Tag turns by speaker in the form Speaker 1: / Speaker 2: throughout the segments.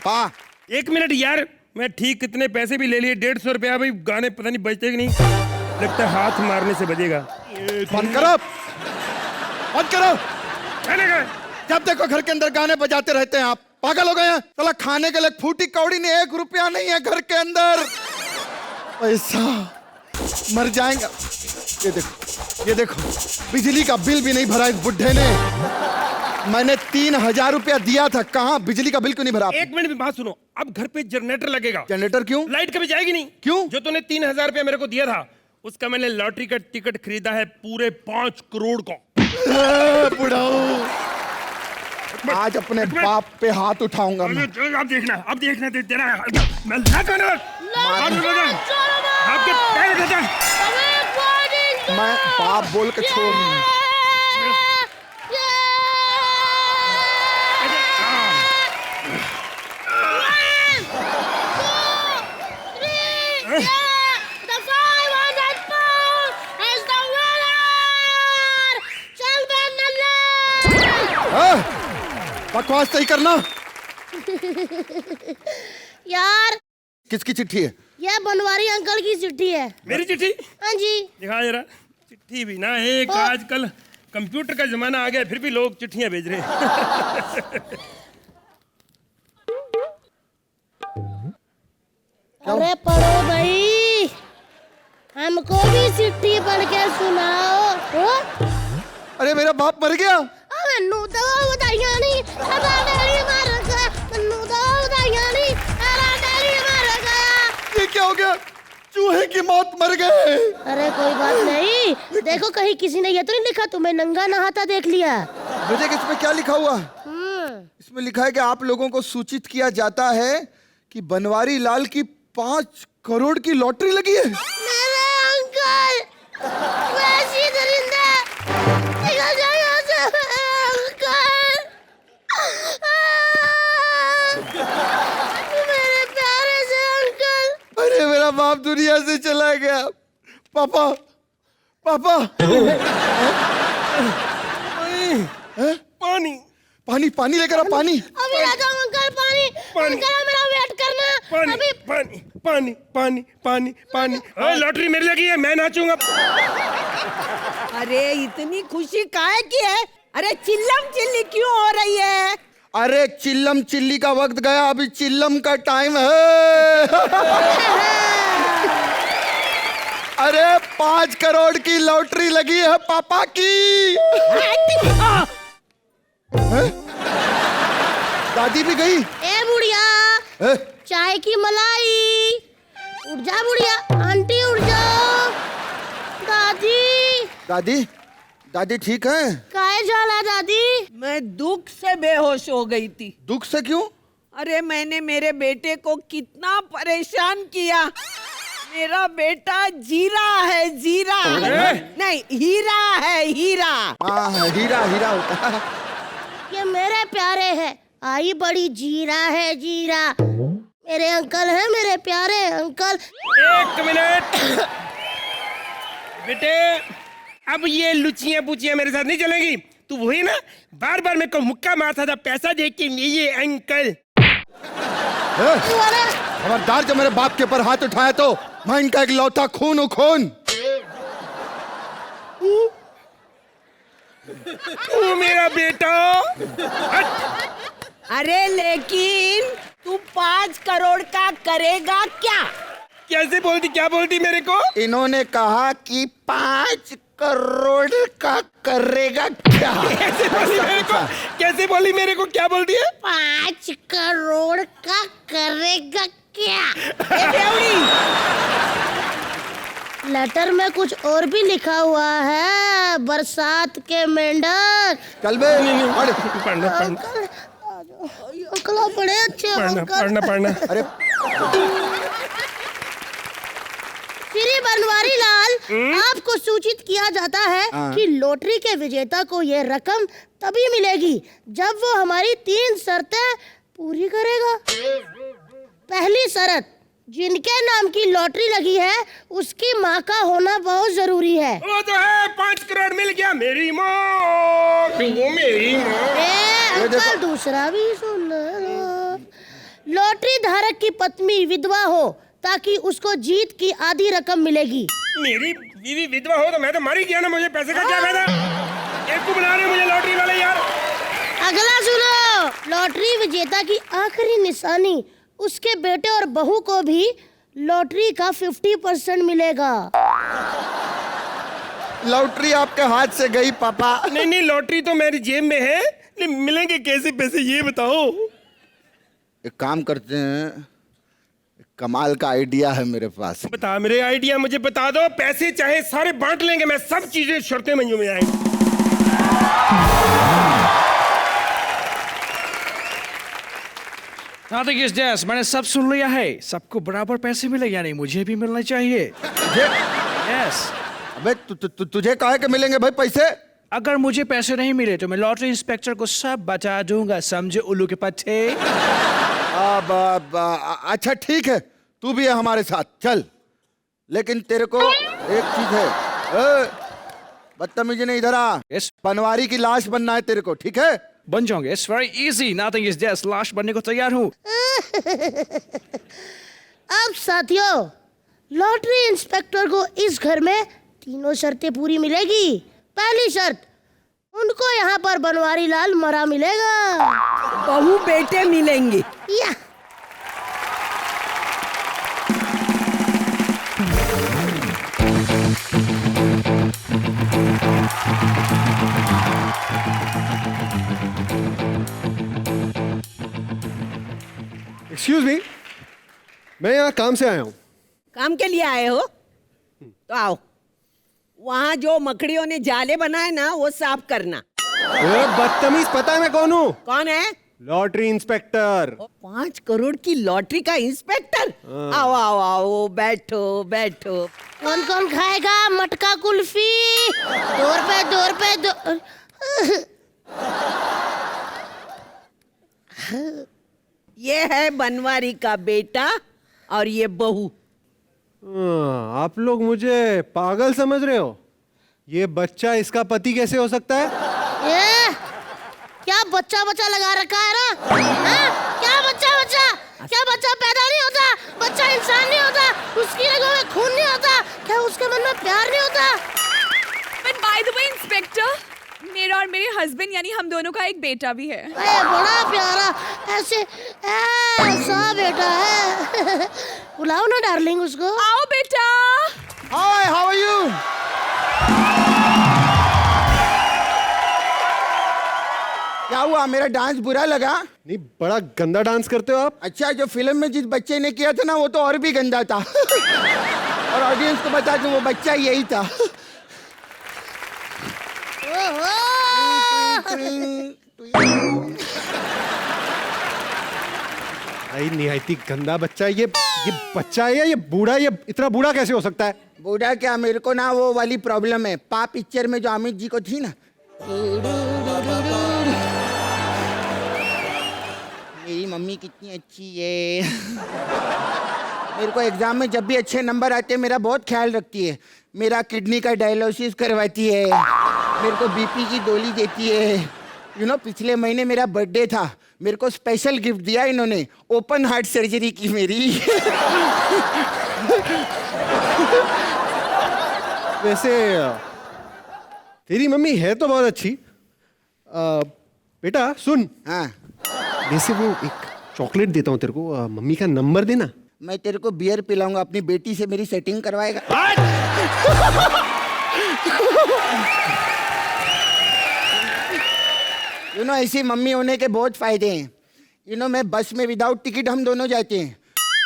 Speaker 1: पापा।
Speaker 2: 1 मिनट यार, मैं ठीक कितने पैसे भी ले लिए, 150 रुपया भाई। गाने पता नहीं बजते कि नहीं, लगता है हाथ मारने से बजेगा।
Speaker 1: बंद करो, बंद करो।
Speaker 2: गाने का
Speaker 1: जब देखो घर के अंदर गाने बजाते रहते हैं आप, पागल हो गए हैं? साला खाने के लिए फूटी कौड़ी नहीं, 1 रुपया नहीं है घर के अंदर। पैसा मर जाएंगे। ये देखो, ये देखो, बिजली का बिल भी नहीं भरा इस बुढ़े ने। मैंने 3000 रुपया दिया था, कहाँ बिजली का बिल क्यों नहीं भरा?
Speaker 2: 1 मिनट में बात सुनो, अब घर पे जनरेटर लगेगा।
Speaker 1: जनरेटर क्यों?
Speaker 2: लाइट कभी जाएगी नहीं।
Speaker 1: क्यों?
Speaker 2: जो तूने 3000 रुपया मेरे को दिया था, उसका मैंने लॉटरी का टिकट खरीदा है पूरे 5 करोड़ का।
Speaker 1: बुढ़ाऊ, आज अपने बाप पे हाथ उठाऊंगा मैं।
Speaker 2: अब देखना तेरा मैं आपके पैर उठाता।
Speaker 1: मैं बाप बोल के छोड़ बकवास सही करना।
Speaker 3: यार
Speaker 1: किसकी चिट्ठी है?
Speaker 3: ये बनवारी अंकल की चिट्ठी है।
Speaker 2: मेरी चिट्ठी?
Speaker 3: हाँ जी।
Speaker 2: दिखा जरा। चिट्ठी भी ना एक, आजकल कंप्यूटर का जमाना आ गया, फिर भी लोग चिट्ठियां भेज रहे हैं।
Speaker 3: अरे पढ़ो भाई, हमको भी चिट्ठी पढ़ के सुनाओ। हो?
Speaker 1: अरे मेरा बाप मर गया।
Speaker 3: मैनू तो बताइया नहीं, डैडी मर गया। मैनू तो बताइया नहीं, डैडी मर गया।
Speaker 1: ये क्या हो गया? चूहे की मौत मर गए।
Speaker 3: अरे कोई बात नहीं, देखो कहीं किसी ने ये तो नहीं लिखा तुम्हें नंगा नहाता देख लिया।
Speaker 1: मुझे इसमें क्या लिखा हुआ? इसमें लिखा है कि आप लोगों को सूचित किया जाता है कि बनवारी लाल की 5 करोड़ की लॉटरी लगी है।
Speaker 3: मेरे अंकल, वैसी दरिंदा, निकल जाओ यहाँ से, अंकल। मेरे प्यारे से अंकल।
Speaker 1: अरे मेरा बाप दुनिया से चला गया। पापा, पापा।
Speaker 2: पानी
Speaker 1: पानी, पानी लेकर आ, पानी।
Speaker 3: अभी आ जाओ अंकल, पानी। अंकल मेरा वेट करना।
Speaker 2: पानी
Speaker 3: अभी
Speaker 2: पानी पानी पानी पानी पानी। लॉटरी मेरी लगी है, मैं नाचूंगा।
Speaker 4: अरे इतनी खुशी काहे की है? अरे चिल्लम चिल्ली क्यों हो रही है?
Speaker 1: अरे चिल्लम चिल्ली का वक्त गया, अभी चिल्लम का टाइम है। अरे 5 करोड़ की लॉटरी लगी है पापा की। दादी भी गई।
Speaker 3: ए बुढ़िया, चाय की मलाई। उठ जा बुढ़िया, आंटी उठ जाओ। दादी,
Speaker 1: दादी, दादी ठीक है?
Speaker 3: काहे जाला दादी?
Speaker 4: मैं दुख से बेहोश हो गई थी।
Speaker 1: दुख से क्यों?
Speaker 4: अरे मैंने मेरे बेटे को कितना परेशान किया। मेरा बेटा जीरा है, जीरा नहीं, हीरा है, हीरा।
Speaker 1: हाँ, हीरा हीरा होता है।
Speaker 3: ये मेरे प्यारे हैं, आई बड़ी जीरा है, जीरा। मेरे अंकल हैं, मेरे प्यारे अंकल।
Speaker 2: 1 मिनट बेटे, अब ये लुचियां पुचियां मेरे साथ नहीं चलेंगी। तू वही ना बार बार मेरे को मुक्का मारता था पैसा दे के, ये अंकल।
Speaker 1: खबरदार, जब मेरे बाप के ऊपर हाथ उठाया तो मैं इनका एक लौता खून हूं, खून।
Speaker 2: तू मेरा बेटा।
Speaker 4: अरे लेकिन तू 5 करोड़ का करेगा क्या?
Speaker 2: कैसे बोलती, क्या बोलती मेरे को?
Speaker 1: इन्होंने कहा कि 5 करोड़ का करेगा क्या?
Speaker 2: कैसे बोली मेरे को? कैसे बोली मेरे को? क्या बोलती है?
Speaker 3: 5 करोड़ का करेगा क्या? लेटर में कुछ और भी लिखा हुआ है। बरसात के मेंढक।
Speaker 1: चल बे, पढ़।
Speaker 2: पढ़ना पढ़ना
Speaker 3: अंकल आप बड़े अच्छे हो
Speaker 2: पढ़ना
Speaker 3: अंकल।
Speaker 2: पढ़ना पढ़ना।
Speaker 1: अरे
Speaker 3: श्री बनवारी लाल, आपको सूचित किया जाता है कि लॉटरी के विजेता को यह रकम तभी मिलेगी जब वो हमारी 3 शर्तें पूरी करेगा। पहली शर्त, जिनके नाम की लॉटरी लगी है उसकी माँ का होना बहुत जरूरी है।
Speaker 2: वो तो है, 5 करोड़ मिल गया। मेरी माँ, मेरी माँ।
Speaker 3: अंकल दूसरा भी सुन लो। लॉटरी धारक की पत्नी विधवा हो ताकि उसको जीत की आधी रकम मिलेगी।
Speaker 2: मेरी बीवी विधवा हो तो मैं तो मर ही गया ना, मुझे पैसे का क्या फायदा? एक को बुला रहे मुझे लॉटरी वाले यार।
Speaker 3: अगला सुनो, लॉटरी विजेता की आखिरी निशानी उसके बेटे और बहू को भी लॉटरी का 50% मिलेगा।
Speaker 1: लॉटरी आपके हाथ से गई पापा।
Speaker 2: नहीं नहीं, लॉटरी तो मेरी जेब में है, लेकिन मिलेंगे कैसे पैसे ये बताओ।
Speaker 1: एक काम करते हैं, एक कमाल का आइडिया है मेरे पास।
Speaker 2: बता, मेरे आइडिया मुझे बता दो, पैसे चाहे सारे बांट लेंगे, मैं सब चीजें शर्तें मंजूर में आएंगी।
Speaker 5: Nothing is this, मैंने सब सुन लिया है। सबको बराबर पैसे मिले, यानी मुझे भी मिलने चाहिए। Yes.
Speaker 1: अबे तुझे काहे के मिलेंगे भाई पैसे?
Speaker 5: अगर मुझे पैसे नहीं मिले तो मैं लॉटरी इंस्पेक्टर को सब बता दूंगा, समझे उल्लू के पत्ते।
Speaker 1: अच्छा ठीक है, तू भी है हमारे साथ, चल। लेकिन तेरे को एक चीज है, बदतमीजी नहीं, इधर आ।
Speaker 5: Yes.
Speaker 1: बनवारी की लाश बनना है तेरे को, ठीक है?
Speaker 5: बन जाओगे, it's very easy. Nothing is this, लाश बनने को तैयार हूँ।
Speaker 3: अब साथियों, लॉटरी इंस्पेक्टर को इस घर में तीनों शर्तें पूरी मिलेगी। पहली शर्त, उनको यहाँ पर बनवारी लाल मरा मिलेगा।
Speaker 4: बहू बेटे मिलेंगे।
Speaker 3: या
Speaker 6: एक्सक्यूज मी, मैं यहाँ काम से आया हूँ।
Speaker 4: काम के लिए आए हो तो आओ। वहाँ जो मकड़ियों ने जाले बनाए ना, वो साफ करना।
Speaker 6: बदतमीज, पता है मैं कौन हूँ?
Speaker 4: कौन है?
Speaker 6: Lottery inspector.
Speaker 4: 5 करोड़ की लॉटरी का इंस्पेक्टर। आओ आओ आओ, बैठो बैठो।
Speaker 3: कौन कौन खाएगा मटका कुल्फी? 2 रुपए 2 रुपए 2।
Speaker 4: ये है बनवारी का बेटा और ये बहू।
Speaker 6: आप लोग मुझे पागल समझ रहे हो? ये बच्चा इसका पति कैसे हो सकता है?
Speaker 3: ये क्या बच्चा बच्चा लगा रखा है ना? हाँ? क्या बच्चा बच्चा? क्या बच्चा पैदा नहीं होता? बच्चा इंसान नहीं होता? उसकी रगों में खून नहीं होता? क्या उसके मन में प्यार नहीं होता?
Speaker 7: But by the way, inspector, मेरा और मेरे हस्बैंड यानी हम दोनों का एक बेटा भी है।
Speaker 3: बड़ा प्यारा ऐसा बेटा है। बुलाओ ना डार्लिंग उसको।
Speaker 7: आओ बेटा।
Speaker 1: हाय, हाउ आर यू? क्या हुआ, मेरा डांस बुरा लगा?
Speaker 6: नहीं, बड़ा गंदा डांस करते हो आप।
Speaker 1: अच्छा, जो फिल्म में जिस बच्चे ने किया था ना, वो तो और भी गंदा था। और ऑडियंस को बता दूं, वो बच्चा यही था।
Speaker 6: भाई निहायती गंदा बच्चा है ये बच्चा है या ये बूढ़ा? ये इतना बूढ़ा कैसे हो सकता है?
Speaker 1: बूढ़ा क्या, मेरे को ना वो वाली प्रॉब्लम है, पा पिक्चर में जो अमित जी को थी ना, मेरी मम्मी कितनी अच्छी है। मेरे को एग्जाम में जब भी अच्छे नंबर आते हैं, मेरा बहुत ख्याल रखती है। मेरा किडनी का डायलिसिस करवाती है, मेरे को बीपी की गोली देती है। पिछले महीने मेरा बर्थडे था, मेरे को स्पेशल गिफ्ट दिया इन्होंने, ओपन हार्ट सर्जरी की मेरी।
Speaker 6: वैसे तेरी मम्मी है तो बहुत अच्छी। बेटा सुन,
Speaker 1: हाँ,
Speaker 6: वैसे वो एक चॉकलेट देता हूँ तेरे को, मम्मी का नंबर देना।
Speaker 1: मैं तेरे को बियर पिलाऊंगा, अपनी बेटी से मेरी सेटिंग करवाएगा। ऐसी मम्मी होने के बहुत फायदे हैं। मैं बस में विदाउट टिकट हम दोनों जाते हैं,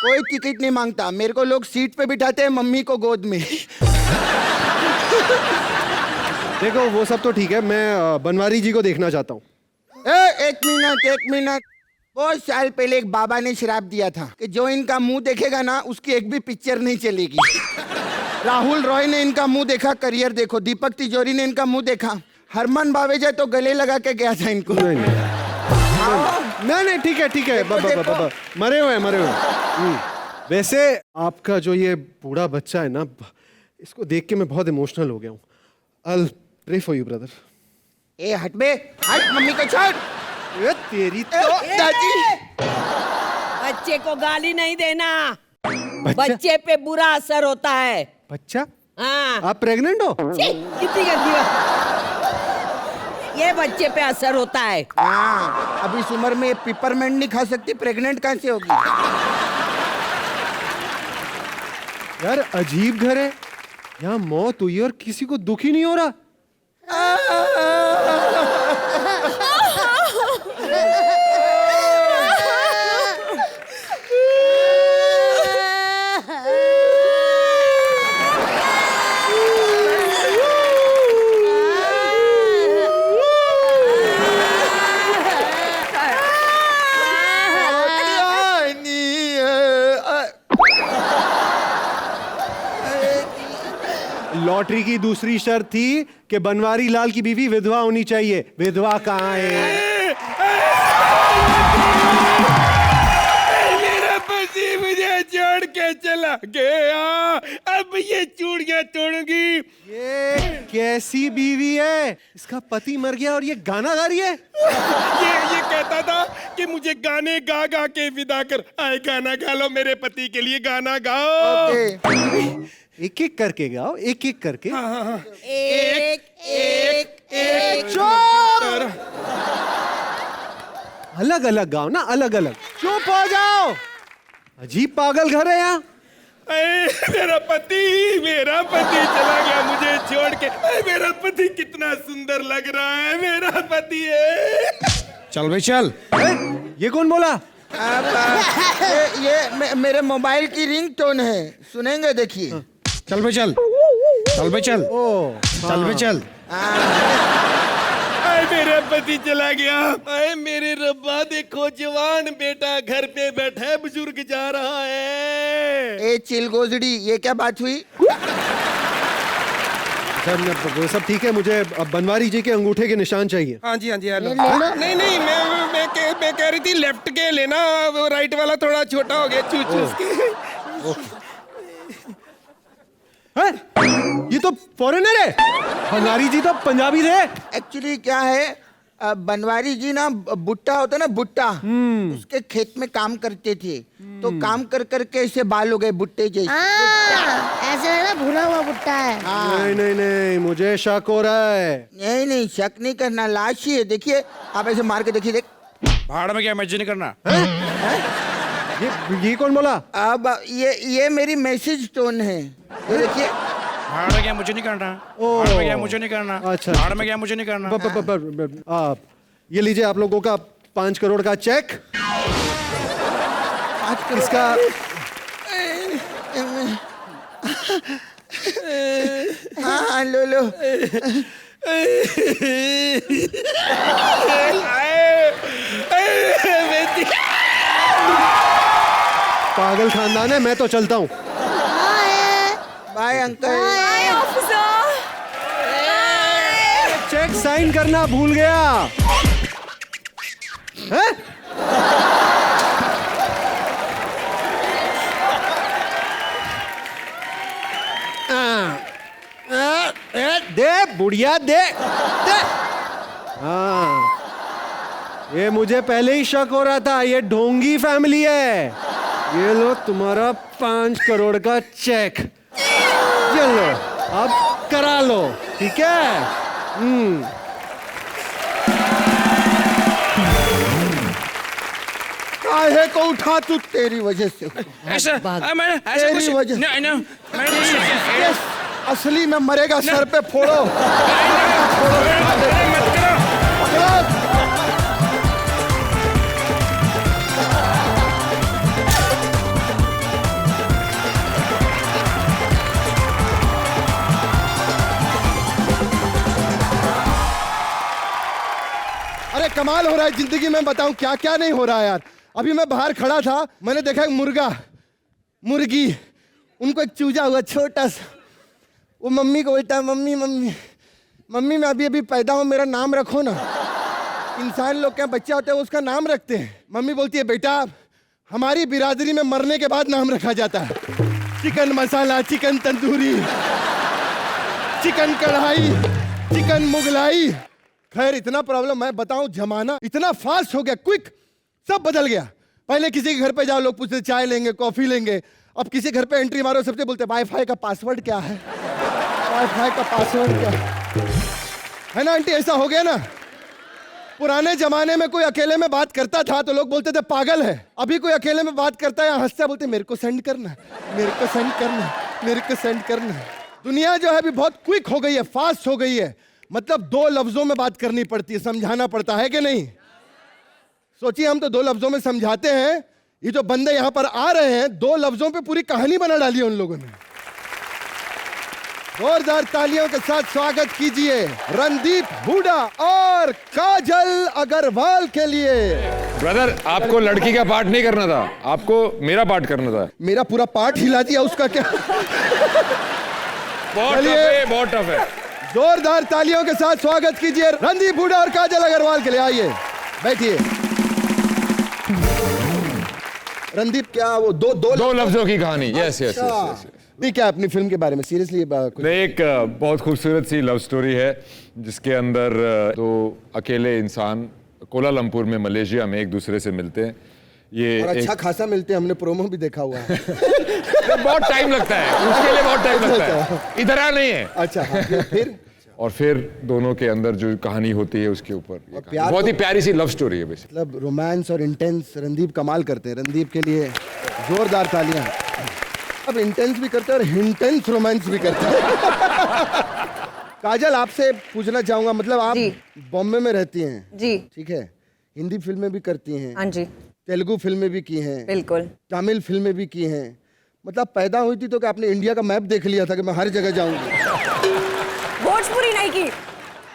Speaker 1: कोई टिकट नहीं मांगता, मेरे को लोग सीट पे बिठाते हैं, मम्मी को गोद में।
Speaker 6: देखो वो सब तो ठीक है, मैं बनवारी जी को देखना चाहता हूँ।
Speaker 1: एक मिनट। बहुत साल पहले एक बाबा ने श्राप दिया था कि जो इनका मुंह देखेगा ना, उसकी एक भी पिक्चर नहीं चलेगी। राहुल रॉय ने इनका मुंह देखा, करियर देखो। दीपक तिजोरी ने इनका मुंह देखा, हरमन बावेजा तो गले लगा के गया था इनको।
Speaker 6: नहीं ठीक है मरे हुए वैसे आपका जो ये बूढ़ा बच्चा है ना, इसको देख के मैं बहुत इमोशनल हो गया हूँ। I'll pray for you, brother.
Speaker 1: ए हट बे, हट, मम्मी को छोड़।
Speaker 6: ये तेरी तो
Speaker 1: दादी।
Speaker 4: बच्चे को गाली नहीं देना,
Speaker 6: बच्चा?
Speaker 4: बच्चे पे बुरा असर होता है।
Speaker 6: बच्चा?
Speaker 4: हाँ।
Speaker 6: आप प्रेग्नेंट हो?
Speaker 4: छी, कितनी गंदी बात। ये बच्चे पे असर होता है।
Speaker 1: हाँ, अब इस उम्र में पिपरमेंट नहीं खा सकती, प्रेग्नेंट कैसे होगी?
Speaker 6: यार अजीब घर है, यहाँ मौत हुई और किसी को दुख ही नहीं हो रहा। लॉटरी की दूसरी शर्त थी कि बनवारी लाल की बीवी विधवा होनी चाहिए। विधवा कहाँ है?
Speaker 2: मेरा पति मुझे छोड़ के चला गया, अब ये चूड़ियां तोड़ूंगी।
Speaker 6: ये कैसी बीवी है? इसका पति मर गया और ये गाना गा रही है।
Speaker 2: ये कहता था कि मुझे गाने गा गा के विदा कर। आए गाना गा लो, मेरे पति के लिए गाना गाओ।
Speaker 6: एक एक करके गाओ, एक एक करके।
Speaker 4: एक एक एक
Speaker 6: चुप! अलग अलग गाओ ना, अलग अलग। चुप हो जाओ, अजीब पागल घर है यहाँ।
Speaker 2: मेरा पति चला गया मुझे छोड़ के। मेरा पति कितना सुंदर लग रहा है, मेरा पति है।
Speaker 5: चल भाई चल।
Speaker 6: ये कौन बोला?
Speaker 1: ये मेरे मोबाइल की रिंगटोन है, सुनेंगे देखिए।
Speaker 5: चल भाई चल। चल भाई चल। चल भाई चल।
Speaker 2: मेरा पति चला गया। अरे मेरे रब्बा, देखो जवान बेटा घर पे बैठा है, बुजुर्ग जा रहा है।
Speaker 1: ए चिल गोजड़ी, ये क्या बात हुई?
Speaker 6: वो सब ठीक है, मुझे बनवारी जी के अंगूठे के निशान चाहिए।
Speaker 2: हाँ जी हेलो।
Speaker 3: ले लो।
Speaker 2: नहीं मैं कह रही थी लेफ्ट के लेना, वो राइट वाला थोड़ा छोटा हो गया, चूस के।
Speaker 6: है? ये तो फॉरेनर है। बनवारी जी तो पंजाबी थे।
Speaker 1: एक्चुअली क्या है, बनवारी जी ना भुट्टा होता है ना, भुट्टा, उसके खेत में काम करते थे, तो काम कर करके ऐसे बाल हो गए भुट्टे जैसे।
Speaker 3: ऐसे है ना, भुना हुआ भुट्टा है।
Speaker 6: नहीं नहीं नहीं, मुझे शक हो रहा है।
Speaker 1: नहीं शक नहीं करना, लाश ही है। देखिए आप ऐसे मार के देखिए, देख।
Speaker 5: भाड़ में क्या मैच नहीं करना।
Speaker 6: ये कौन बोला?
Speaker 1: अब ये मेरी मैसेज टोन है, ये देखिए।
Speaker 5: भाड़ में क्या मुझे नहीं करना। भाड़ में क्या मुझे नहीं करना।
Speaker 6: अच्छा,
Speaker 5: भाड़ में क्या मुझे नहीं करना।
Speaker 6: आप ये लीजिए, आप लोगों का 5 करोड़ का चेक। इसका
Speaker 1: हाँ लो।
Speaker 6: पागल खानदान है, मैं तो चलता हूँ।
Speaker 1: Bye uncle.
Speaker 7: Hi officer.
Speaker 6: Cheque sign करना भूल गया है? दे बुढ़िया दे। हाँ, ये मुझे पहले ही शक हो रहा था, ये ढोंगी फैमिली है। ये लो तुम्हारा 5 करोड़ का चेक, चलो अब करा लो, ठीक है?
Speaker 1: काहे को उठा तू, तेरी वजह से।
Speaker 5: ऐसा मैंने ऐसा
Speaker 1: तेरी
Speaker 5: कुछ
Speaker 1: वजह।
Speaker 5: नहीं
Speaker 1: ये असली में मरेगा, सर पे फोड़ो। अरे कमाल हो रहा है जिंदगी में, बताऊं क्या क्या नहीं हो रहा है यार। अभी मैं बाहर खड़ा था, मैंने देखा एक मुर्गी, उनको एक चूजा हुआ छोटा सा। वो मम्मी को बोलता है, मम्मी मैं अभी पैदा हूँ, मेरा नाम रखो ना। इंसान लोग क्या बच्चा होता है उसका नाम रखते हैं। मम्मी बोलती है, बेटा हमारी बिरादरी में मरने के बाद नाम रखा जाता है। चिकन मसाला, चिकन तंदूरी, चिकन कढ़ाई, चिकन मुगलाई। खैर इतना प्रॉब्लम, मैं बताऊं जमाना इतना फास्ट हो गया, क्विक, सब बदल गया। पहले किसी के घर पे जाओ, लोग पूछते चाय लेंगे, कॉफी लेंगे। अब किसी घर पे एंट्री मारो, सबसे बोलते वाईफाई का पासवर्ड क्या है, वाईफाई का पासवर्ड क्या है ना आंटी? ऐसा हो गया ना। पुराने जमाने में कोई अकेले में बात करता था तो लोग बोलते थे पागल है। अभी कोई अकेले में बात करता है, हंसता, बोलते मेरे को सेंड करना, मेरे को सेंड करना, मेरे को सेंड करना। दुनिया जो है अभी बहुत क्विक हो गई है, फास्ट हो गई है। मतलब 2 लफ्जों में बात करनी पड़ती है, समझाना पड़ता है कि नहीं? सोचिए, हम तो 2 लफ्जों में समझाते हैं, ये जो बंदे यहां पर आ रहे हैं 2 लफ्जों पे पूरी कहानी बना डाली है उन लोगों ने। जोरदार तालियों के साथ स्वागत कीजिए रणदीप हुडा और काजल अग्रवाल के लिए।
Speaker 8: ब्रदर, आपको लड़की का पार्ट नहीं करना था, आपको मेरा पार्ट करना था।
Speaker 1: मेरा पूरा पार्ट हिला दिया, उसका क्या?
Speaker 8: बहुत टफ है, बहुत टफ है।
Speaker 1: जोरदार तालियों के साथ स्वागत कीजिए रणदीप हुडा और काजल अग्रवाल के लिए। आइए बैठिए। रणदीप, क्या वो दो
Speaker 8: लफ्जों की कहानी? Yes yes yes.
Speaker 1: नहीं, क्या अपनी फिल्म के बारे में सीरियसली?
Speaker 8: एक बहुत खूबसूरत सी लव स्टोरी है जिसके अंदर 2 अकेले इंसान कोलालमपुर में, मलेशिया में एक दूसरे से मिलते हैं। ये
Speaker 1: और अच्छा खासा मिलते हैं, हमने प्रोमो भी देखा हुआ है।
Speaker 8: बहुत टाइम लगता है उसके लिए, बहुत टाइम लगता है, इधर आ नहीं है।
Speaker 1: अच्छा, फिर
Speaker 8: और फिर दोनों के अंदर जो कहानी होती है उसके ऊपर बहुत ही प्यारी सी लव स्टोरी है बेसिकली।
Speaker 1: मतलब रोमांस और इंटेंस रणदीप कमाल करते हैं। रणदीप के लिए जोरदार तालियां। अब इंटेंस भी करते हैं और हिंटेंस रोमांस भी करते हैं। काजल, आपसे पूछना चाहूंगा, मतलब आप बॉम्बे में रहती हैं
Speaker 9: जी,
Speaker 1: ठीक है, हिंदी फिल्में भी करती हैं,
Speaker 9: हाँ जी,
Speaker 1: तेलुगु फिल्में भी की हैं,
Speaker 9: बिल्कुल,
Speaker 1: तमिल फिल्में भी की हैं। मतलब पैदा हुई थी तो क्या आपने इंडिया का मैप देख लिया था कि मैं हर जगह जाऊंगी?
Speaker 9: भोजपुरी नहीं की?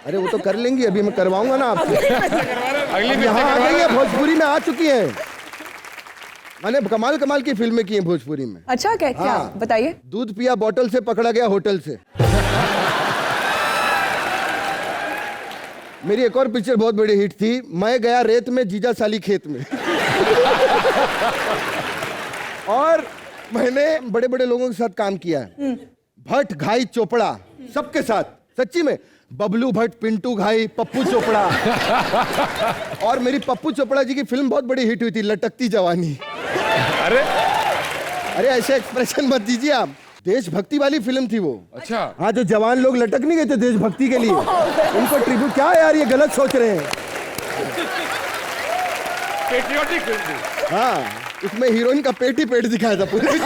Speaker 1: अरे वो तो कर लेंगी, अभी मैं करवाऊंगा ना आपसे। यहाँ आ गई है, भोजपुरी में आ चुकी है। मैंने कमाल कमाल की फिल्में की हैं भोजपुरी में।
Speaker 9: अच्छा, क्या क्या
Speaker 1: हाँ।
Speaker 9: बताइए।
Speaker 1: दूध पिया बोतल से, पकड़ा गया होटल से। मेरी एक और पिक्चर बहुत बड़ी हिट थी, मैं गया रेत में, जीजा साली खेत में। और मैंने बड़े बड़े लोगों के साथ काम किया है, भट्ट, घाई, चोपड़ा, सबके साथ, सच्ची में। बबलू भट्ट, पिंटू घाई, पप्पू चोपड़ा। और मेरी पप्पू चोपड़ा जी की फिल्म बहुत बड़ी हिट हुई थी, लटकती जवानी। अरे ऐसे एक्सप्रेशन मत दीजिए आप, देशभक्ति वाली फिल्म थी वो।
Speaker 8: अच्छा,
Speaker 1: हाँ, जो जवान लोग लटक नहीं गए थे देशभक्ति के लिए, उनको ट्रिब्यूट। क्या यार, ये गलत सोच रहे हैं।
Speaker 8: पेट्रियोटिक फिल्म थी।
Speaker 1: हाँ, इसमें हीरोइन का पेट ही पेट दिखाया था पूरे।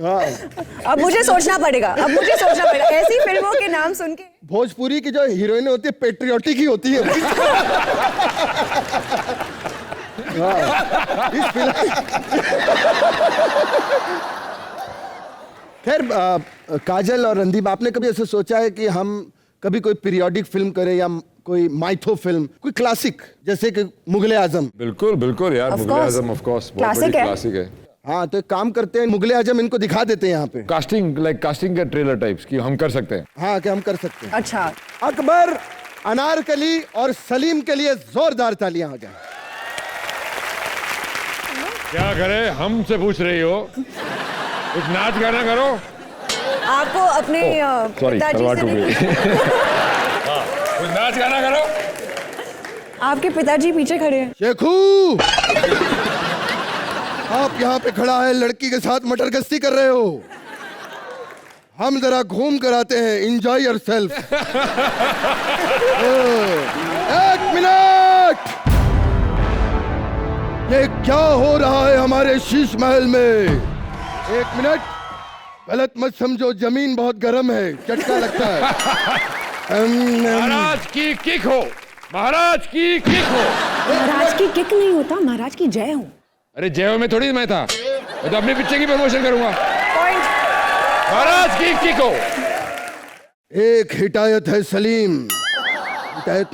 Speaker 1: हाँ,
Speaker 9: अब मुझे सोचना पड़ेगा, अब मुझे सोचना पड़ेगा। ऐसी फिल्मों के नाम सुन के
Speaker 1: भोजपुरी की जो हीरोइन होती है पेट्रियोटिक ही होती है। हाँ, इस फिल्म खैर, काजल और रणदीप, आपने कभी ऐसा सोचा है कि हम कभी कोई पीरियोडिक फिल्म करें या कोई माइथो फिल्म, कोई क्लासिक, जैसे कि मुगले आजम?
Speaker 8: बिल्कुल बिल्कुल यार, मुगले आजम ऑफ कोर्स बहुत बड़ी क्लासिक है।
Speaker 1: हाँ, तो एक काम करते हैं, मुगले आजम इनको दिखा देते हैं यहाँ पे।
Speaker 8: कास्टिंग का ट्रेलर टाइप्स की हम कर सकते हैं।
Speaker 1: हाँ, क्या हम कर सकते हैं?
Speaker 9: अच्छा,
Speaker 1: अकबर, अनारकली और सलीम के लिए जोरदार तालियां हो जाए।
Speaker 8: क्या करे, हमसे पूछ रही हो? कुछ नाच गाना करो।
Speaker 9: आपको अपने पिताजी से नहीं,
Speaker 8: कुछ नाच गाना करो।
Speaker 9: आपके पिताजी पीछे खड़े हैं।
Speaker 1: शेखू, आप यहाँ पे खड़ा है, लड़की के साथ मटर गश्ती कर रहे हो। हम जरा घूम कर आते हैं, एंजॉय योरसेल्फ। 1 मिनट, ये क्या हो रहा है हमारे शीश महल में? 1 मिनट, गलत मत समझो, जमीन बहुत गर्म है, चटका लगता है।
Speaker 8: महाराज की किक हो, महाराज की किक हो।
Speaker 9: महाराज की किक नहीं होता, महाराज की जय हो।
Speaker 8: अरे जय में थोड़ी मैं था, मैं तो अपनी पिक्चर की प्रमोशन करूंगा।
Speaker 9: पॉइंट।
Speaker 8: महाराज की किक हो।
Speaker 1: एक हिदायत है सलीम, हिदायत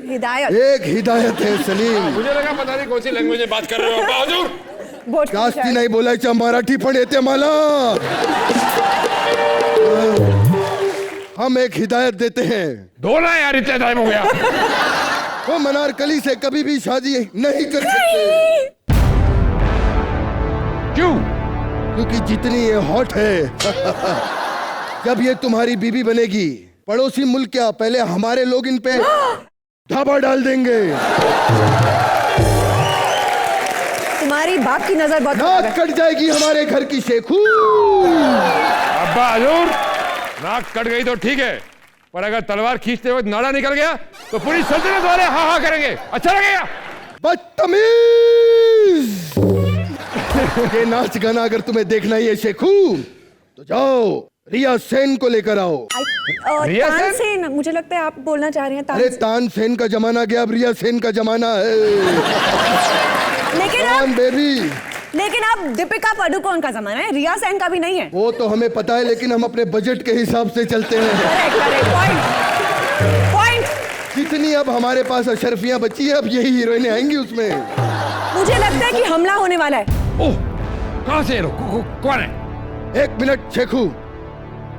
Speaker 9: हिदायत,
Speaker 1: एक हिदायत है सलीम।
Speaker 8: मुझे लगा पता नहीं कौन सी लैंग्वेज में बात कर रहे हो। बहादुर
Speaker 1: जास्ती नाही बोलायचं, मराठी पण येते मला। हम एक हिदायत देते हैं,
Speaker 8: धोना यार, इतना टाइम हो गया।
Speaker 1: वो अनारकली से कभी भी शादी नहीं कर सकते।
Speaker 8: क्यों?
Speaker 1: क्योंकि जितनी ये हॉट है, जब ये तुम्हारी बीवी बनेगी, पड़ोसी मुल्क क्या, पहले हमारे लोग इन पे ढाबा डाल देंगे।
Speaker 9: तुम्हारी बाप की नजर बहुत खराब
Speaker 1: नाक
Speaker 9: है।
Speaker 1: कट जाएगी हमारे घर की शेखू।
Speaker 8: अब्बा हजूर, नाक कट गई तो ठीक है, पर अगर तलवार खींचते वक्त नाड़ा निकल गया तो पूरी सल्तनत वाले हा हा करेंगे। अच्छा लगेगा?
Speaker 1: बदतमीज। ये नाच गाना अगर तुम्हें देखना ही है शेखू, तो जाओ रिया सेन को लेकर आओ।
Speaker 8: रिया सेन?
Speaker 9: तानसेन, मुझे लगता है आप बोलना चाह रहे हैं
Speaker 1: अरे
Speaker 9: तानसेन।
Speaker 1: तानसेन का जमाना गया, अब रिया सेन का जमाना है।
Speaker 9: लेकिन
Speaker 1: बेबी,
Speaker 9: अब दीपिका पादुकोण का जमाना है, रिया सेन का भी नहीं है।
Speaker 1: वो तो हमें पता है, लेकिन हम अपने बजट के हिसाब से चलते हैं।
Speaker 9: Correct, point.
Speaker 1: जितनी अब हमारे पास अशरफियां बची है, अब यही हीरोइनें आएंगी उसमें।
Speaker 9: मुझे लगता है कि हमला होने वाला है।
Speaker 8: ओह, कहां से कौन है?
Speaker 1: एक मिनट शेखू,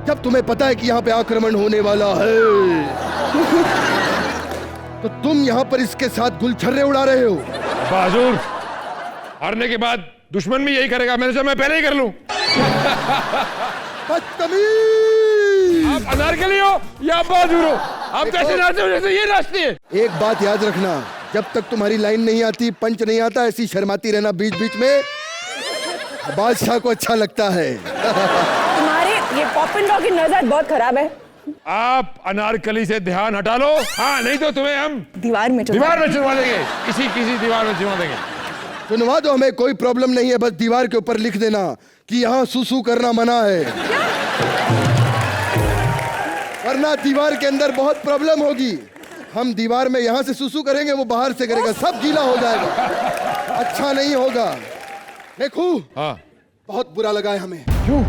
Speaker 1: जब तुम्हें पता है कि यहाँ पे आक्रमण होने वाला है, तो तुम यहाँ पर इसके साथ गुलछर्रे उड़ा रहे हो।
Speaker 8: बाजूर, हारने के बाद दुश्मन भी यही करेगा, मैंने सोचा मैं पहले ही कर लूं।
Speaker 1: बदतमीज!
Speaker 8: आप अनारकली हो या बाजूर हो? आप कैसे नाचते हो जैसे ये नाचती है?
Speaker 1: एक बात याद रखना, जब तक तुम्हारी लाइन नहीं आती, पंच नहीं आता, ऐसी शर्माती रहना बीच बीच में, बादशाह को अच्छा लगता है।
Speaker 9: तुम्हारे ये पॉपिन रॉक की नजर बहुत खराब है।
Speaker 8: आप अनारकली से ध्यान हटा लो, हाँ नहीं तो तुम्हें हम
Speaker 9: दीवार में
Speaker 8: चुनवा देंगे, किसी दीवार में चुनवा देंगे।
Speaker 1: सुनवा दो, हमें कोई प्रॉब्लम नहीं है, बस दीवार के ऊपर लिख देना कि यहाँ सुसु करना मना है, वरना दीवार के अंदर बहुत प्रॉब्लम होगी। हम दीवार में यहाँ से सुसु करेंगे, वो बाहर से करेगा, सब गीला हो जाएगा, अच्छा नहीं होगा। देखो,
Speaker 8: हाँ,
Speaker 1: बहुत बुरा लगा है हमें।
Speaker 8: क्यों?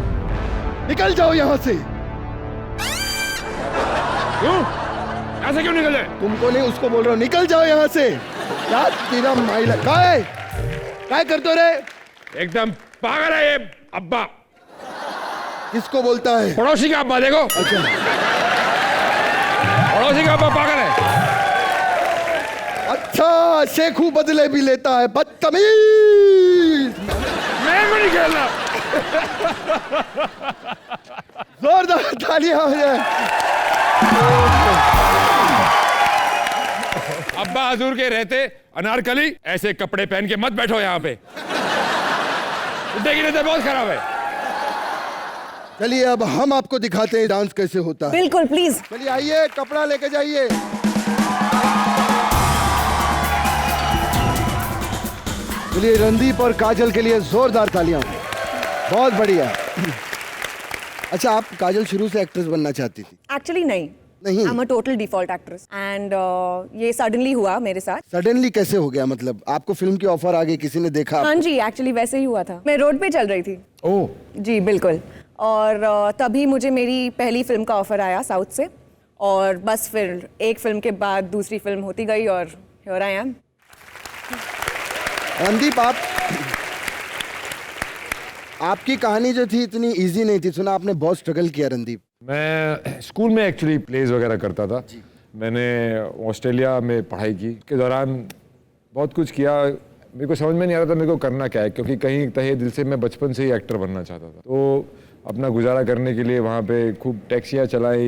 Speaker 1: निकल जाओ यहाँ से।
Speaker 8: क्यों? ऐसे क्यों निकल जाए?
Speaker 1: तुमको नहीं, उसको बोल रहा हूँ, निकल जाओ यहाँ से। क्या तेरा माइला काय करते रे?
Speaker 8: एकदम पागल है ये अब्बा।
Speaker 1: किसको बोलता है?
Speaker 8: पड़ोसी का अब्बा, देखो।
Speaker 1: अच्छा,
Speaker 8: पड़ोसी का अब्बा पागल है।
Speaker 1: अच्छा, शेखू बदले भी लेता है, बदतमीज।
Speaker 8: मैं को नहीं खेलना।
Speaker 1: जोरदार तालियां हो जाए।
Speaker 8: अब्बा हजूर के रहते अनारकली ऐसे कपड़े पहन के मत बैठो यहाँ पे, की नजर बहुत खराब है।
Speaker 1: चलिए अब हम आपको दिखाते हैं डांस कैसे होता है।
Speaker 9: बिल्कुल, प्लीज।
Speaker 1: चलिए आइए, कपड़ा लेके जाइए। चलिए रणदीप और काजल के लिए जोरदार तालियां। बहुत बढ़िया। अच्छा, आप काजल शुरू से एक्ट्रेस बनना चाहती थी?
Speaker 9: एक्चुअली नहीं,
Speaker 1: नहीं?
Speaker 9: I'm a total default actress and ये सडनली हुआ मेरे साथ।
Speaker 1: सडनली कैसे हो गया? मतलब आपको फिल्म की ऑफर आ गई, किसी ने देखा?
Speaker 9: हाँ जी, एक्चुअली वैसे ही हुआ था। मैं रोड पे चल रही थी।
Speaker 8: ओह,
Speaker 9: जी बिल्कुल। और तभी मुझे मेरी पहली फिल्म का ऑफर आया साउथ से, और बस फिर एक फिल्म के बाद दूसरी फिल्म होती गई और हियर आई एम।
Speaker 1: रणदीप, आपकी कहानी जो थी इतनी इजी नहीं थी, सुना आपने बहुत स्ट्रगल किया रणदीप।
Speaker 8: मैं स्कूल में एक्चुअली प्लेज वगैरह करता था। मैंने ऑस्ट्रेलिया में पढ़ाई की, के दौरान बहुत कुछ किया। मेरे को समझ में नहीं आ रहा था मेरे को करना क्या है, क्योंकि कहीं तहे दिल से मैं बचपन से ही एक्टर बनना चाहता था। तो अपना गुजारा करने के लिए वहाँ पे खूब टैक्सियाँ चलाई।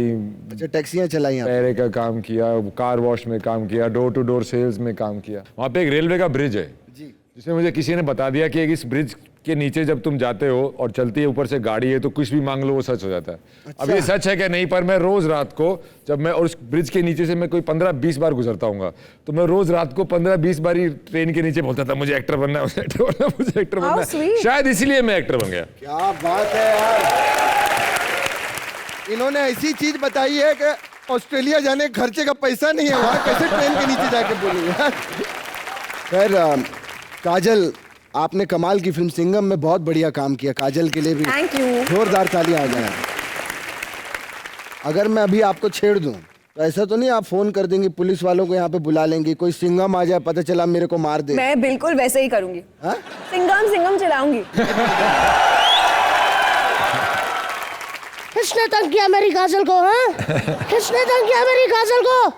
Speaker 1: अच्छा, टैक्सियाँ चलाई आपने?
Speaker 8: पैरे का काम किया, कार वॉश में काम किया, डोर टू डोर सेल्स में काम किया। वहाँ पे एक रेलवे का ब्रिज है
Speaker 1: जी,
Speaker 8: जिसमें मुझे किसी ने बता दिया कि इस ब्रिज के नीचे जब तुम जाते हो और चलती है ऊपर से गाड़ी है तो कुछ भी मांग लो वो सच हो जाता है।
Speaker 1: अच्छा।
Speaker 8: अब ये सच है कि नहीं, पर मैं रोज रात को जब मैं और उस ब्रिज के नीचे से मैं कोई 15-20 बार गुजरता हूँ, तो मैं रोज रात को 15-20 बार ही ट्रेन के नीचे बोलता था मुझे एक्टर बनना है, मुझे एक्टर बनना है, मुझे एक्टर बनना है। शायद इसीलिए मैं एक्टर बन गया।
Speaker 1: क्या बात है यार। इन्होंने ऐसी चीज बताई है कि ऑस्ट्रेलिया जाने खर्चे का पैसा नहीं है, वहां कैसे ट्रेन के नीचे जाके बोलेंगे। खैर काजल, आपने कमाल की फिल्म सिंघम में बहुत बढ़िया काम किया। काजल के लिए भी
Speaker 9: थैंक यू।
Speaker 1: जोरदार तालियां आ जाए। अगर मैं अभी आपको छेड़ दूं तो ऐसा तो नहीं आप फोन कर देंगे, पुलिस वालों को यहाँ पे बुला लेंगी, कोई सिंघम आ जाए, पता चला मेरे को मार दे?
Speaker 9: मैं बिल्कुल वैसे ही करूंगी।
Speaker 1: हाँ?
Speaker 9: सिंघम चलाऊंगी।
Speaker 3: किसने तंग किया मेरी काजल को? हाँ, किसने तंग किया मेरी काजल को?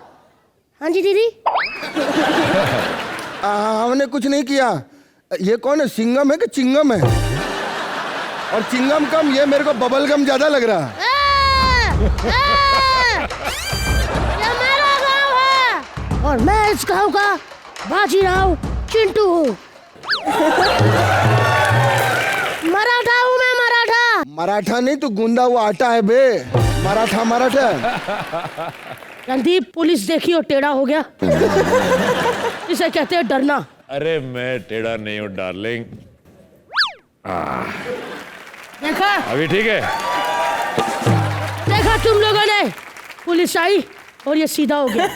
Speaker 3: हाँ जी दीदी।
Speaker 1: हमने कुछ नहीं किया। ये कौन है, सिंघम है कि चिंगम है? और चिंगम कम, ये मेरे को बबल गम ज्यादा लग रहा है।
Speaker 3: ये मेरा गाँव है और मैं इस गांव का बाजीराव चिंटू हूँ। मराठा हूँ मैं, मराठा।
Speaker 1: मराठा नहीं तो गूंदा हुआ आटा है बे। मराठा मराठा।
Speaker 3: रणदीप, पुलिस देखी और टेढ़ा हो गया। इसे कहते हैं डरना।
Speaker 8: अरे मैं टेढ़ा नहीं हूँ डार्लिंग।
Speaker 3: देखा,
Speaker 8: अभी ठीक है।
Speaker 3: देखा तुम लोगों ने, पुलिस आई और ये सीधा हो गया।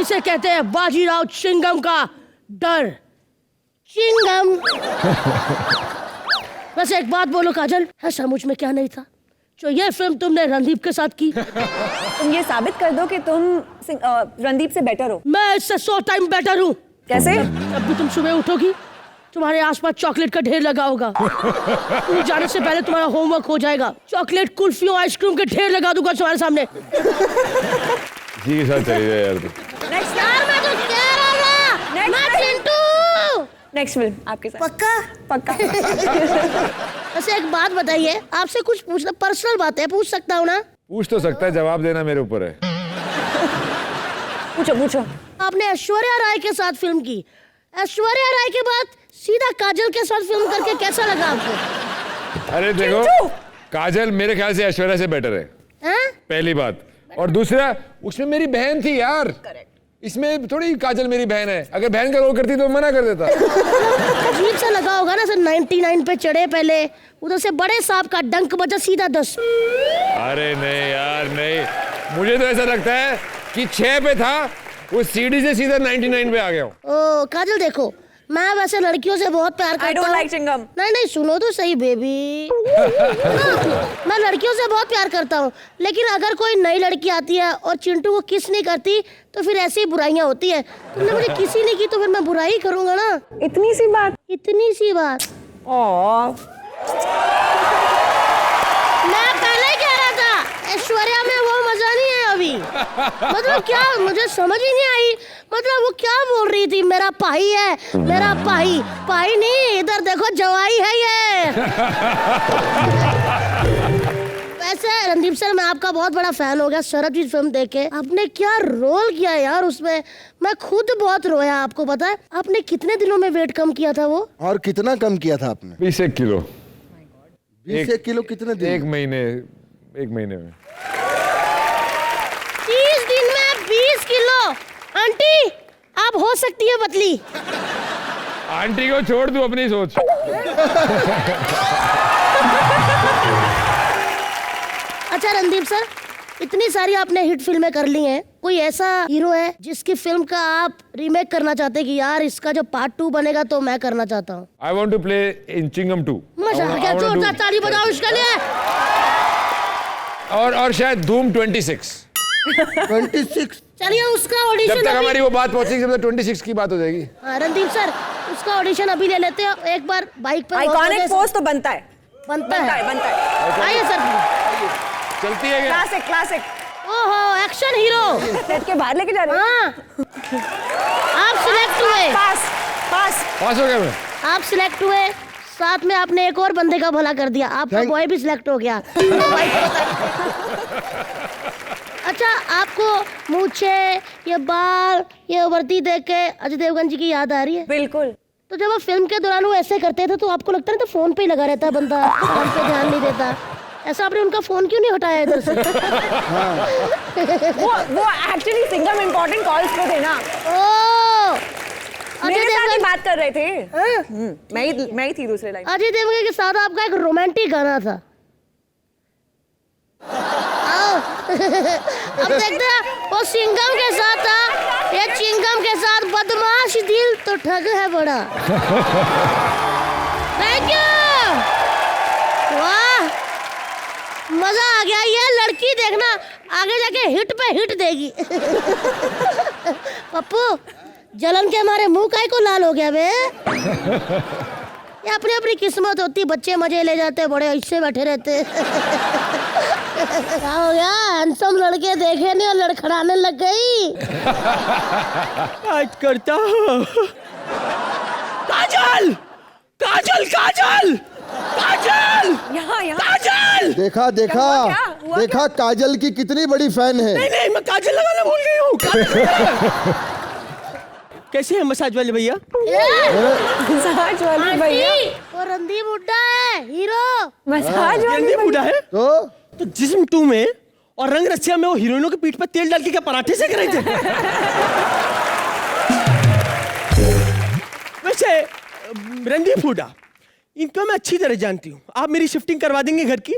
Speaker 3: इसे कहते हैं बाजीराव चिंगम का डर। चिंगम। बस एक बात बोलो काजल, ऐसा मुझ में क्या नहीं था जो ये फिल्म तुमने रणदीप के साथ की?
Speaker 9: तुम ये साबित कर दो कि तुम रणदीप से बेटर हो।
Speaker 3: मैं इससे 100 टाइम बेटर हूँ।
Speaker 9: कैसे?
Speaker 3: जब भी तुम सुबह उठोगी तुम्हारे आसपास चॉकलेट का ढेर लगा होगा। तुम जाने से पहले तुम्हारा होमवर्क हो जाएगा। चॉकलेट, कुल्फियों, आइसक्रीम के ढेर लगा दूंगा तुम्हारे सामने।
Speaker 8: जी के साथ चली जाए यार तू।
Speaker 3: यार मैं तो कह रहा था, मैं चिंटू।
Speaker 9: नेक्स्ट फिल्म आपके साथ।
Speaker 3: पक्का?
Speaker 9: पक्का।
Speaker 3: वैसे एक बात बताइए, आपसे कुछ पूछना, पर्सनल बात है, पूछ सकता हूँ ना?
Speaker 8: पूछ तो सकता है, जवाब देना मेरे ऊपर है।
Speaker 9: पूछो पूछो।
Speaker 3: आपने ऐश्वर्या राय के साथ फिल्म की, ऐश्वर्या राय के बाद सीधा काजल के साथ फिल्म करके कैसा लगा आपको?
Speaker 8: अरे देखो, काजल मेरे ख्याल से ऐश्वर्या से बेटर है, पहली बात। और दूसरा, उसमें मेरी बहन थी यार। इसमें थोड़ी काजल मेरी बहन है। अगर बहन का रोल करती तो मना कर देता।
Speaker 3: अजीब सा लगा होगा ना सर। 99 पे चढ़े, पहले उधर से बड़े सांप का डंक बजा सीधा 10।
Speaker 8: अरे नहीं यार नहीं, मुझे तो ऐसा लगता है कि 6 पे था, वो सीढ़ी से सीधा 99 पे आ गया हूँ।
Speaker 3: ओ काजल देखो, मैं वैसे लड़कियों से बहुत प्यार करता हूँ।
Speaker 9: I don't like Chingam.
Speaker 3: नहीं, सुनो तो सही बेबी। मैं लड़कियों से बहुत प्यार करता हूँ, लेकिन अगर कोई नई लड़की आती है और चिंटू को किस नहीं करती तो फिर ऐसी बुराइयां होती है। तुमने मुझे किसी नहीं की तो फिर मैं बुराई करूंगा ना।
Speaker 9: इतनी सी बात।
Speaker 3: इतनी सी बात। मैं पहले ही कह रहा था, ऐश्वर्या में वो मजा नहीं है अभी। मतलब क्या, मुझे समझ ही नहीं आई। मतलब वो क्या बोल रही थी, मेरा भाई है, मेरा भाई। भाई नहीं, इधर देखो जवाई है ये। वैसे रणदीप सर, मैं आपका बहुत बड़ा फैन हो गया सरबजीत फिल्म देख के। आपने क्या रोल किया यार उसमें, मैं खुद बहुत रोया। आपको पता है आपने कितने दिनों में वेट कम किया था वो?
Speaker 1: और कितना कम किया था आपने?
Speaker 8: 20 किलो।
Speaker 1: 20 किलो कितने दिन?
Speaker 8: एक महीने में।
Speaker 3: 30 दिन में 20 किलो। आंटी, आप हो सकती है पतली।
Speaker 8: आंटी को छोड़ दूं, अपनी सोच।
Speaker 3: अच्छा रणदीप सर, इतनी सारी आपने हिट फिल्में कर ली हैं, कोई ऐसा हीरो है जिसकी फिल्म का आप रीमेक करना चाहते हैं कि यार इसका जो पार्ट 2 बनेगा तो मैं करना चाहता हूँ?
Speaker 8: I want to play in Chingam 2।
Speaker 3: मजा आ गया, जोरदार ताली बजाओ इसके लिए।
Speaker 8: और शायद धूम 26।
Speaker 1: 26।
Speaker 3: चलिए उसका
Speaker 8: जब
Speaker 3: ऑडिशन
Speaker 8: तक हमारी वो बात पहुंचेगी, जब तक 26 की बात हो जाएगी।
Speaker 3: रणदीप सर, उसका ऑडिशन अभी ले लेते हैं। एक बार बाइक पर
Speaker 9: आइकॉनिक पोज तो बनता है।
Speaker 3: बनता है। आइए सर।
Speaker 8: चलती है क्या?
Speaker 9: Classic classic.
Speaker 3: ओहो, एक्शन हीरो।
Speaker 9: सेट के बाहर लेके जा रहे हैं।
Speaker 3: आप सिलेक्ट हुए।
Speaker 9: पास
Speaker 8: हो गया मैं।
Speaker 3: आप सिलेक्ट हुए, साथ में आपने एक और बंदे का भला कर दिया, आपका बॉय भी सिलेक्ट हो गया। अच्छा, आपको मूछे, ये बाल, ये वर्दी देख के अजय देवगन जी की याद आ रही है?
Speaker 9: बिल्कुल।
Speaker 3: तो जब वो फिल्म के दौरान वो ऐसे करते थे तो आपको लगता नहीं तो फोन पे ही लगा रहता बंदा, काम पे ध्यान नहीं देता? ऐसा आपने उनका फोन क्यों नहीं हटाया इधर से?
Speaker 9: वो एक्चुअली सिंगम इम्पोर्टेंट कॉल्स पे थे ना।
Speaker 3: ओ,
Speaker 9: मेरे साथ ही बात कर रहे थे। मैं ही थी दूसरे लाइन।
Speaker 3: अजय देवगन के साथ आपका एक रोमांटिक गाना था। अब देखते हैं वो सिंगम के साथ था, ये चिंगम के साथ बदमाश दिल तो ठग है बड़ा। Thank you. वाह, मजा आ गया। ये लड़की देखना आगे जाके हिट पे हिट देगी। पप्पू, जलन के हमारे मुंह काहे को लाल हो गया बे? ये अपनी अपनी किस्मत होती, बच्चे मजे ले जाते, बड़े ऐसे बैठे रहते। क्या हो गया, हैंडसम लड़के देखे नहीं और लड़खड़ाने लग गई?
Speaker 5: बात करता हूँ। काजल, काजल, काजल, काजल,
Speaker 9: यहाँ
Speaker 5: काजल।
Speaker 1: देखा देखा,
Speaker 9: हुआ
Speaker 1: देखा काजल की कितनी बड़ी फैन है।
Speaker 10: नहीं नहीं, मैं काजल लगाना भूल गई हूँ। कैसे है मसाज वाले भैया?
Speaker 9: मसाज वाले भैया,
Speaker 3: वो रणदीप हुड्डा है, हीरो।
Speaker 9: मसाज वाले
Speaker 10: रणदीप हुड्डा है
Speaker 1: तो
Speaker 10: जिस्म 2 में और रंग रसिया में वो हीरोइनों के पीठ पर तेल डाल के क्या पराठे सेक रहे थे? वैसे रणदीप हुड्डा, इनको मैं अच्छी तरह जानती हूँ। आप मेरी शिफ्टिंग करवा देंगे घर की?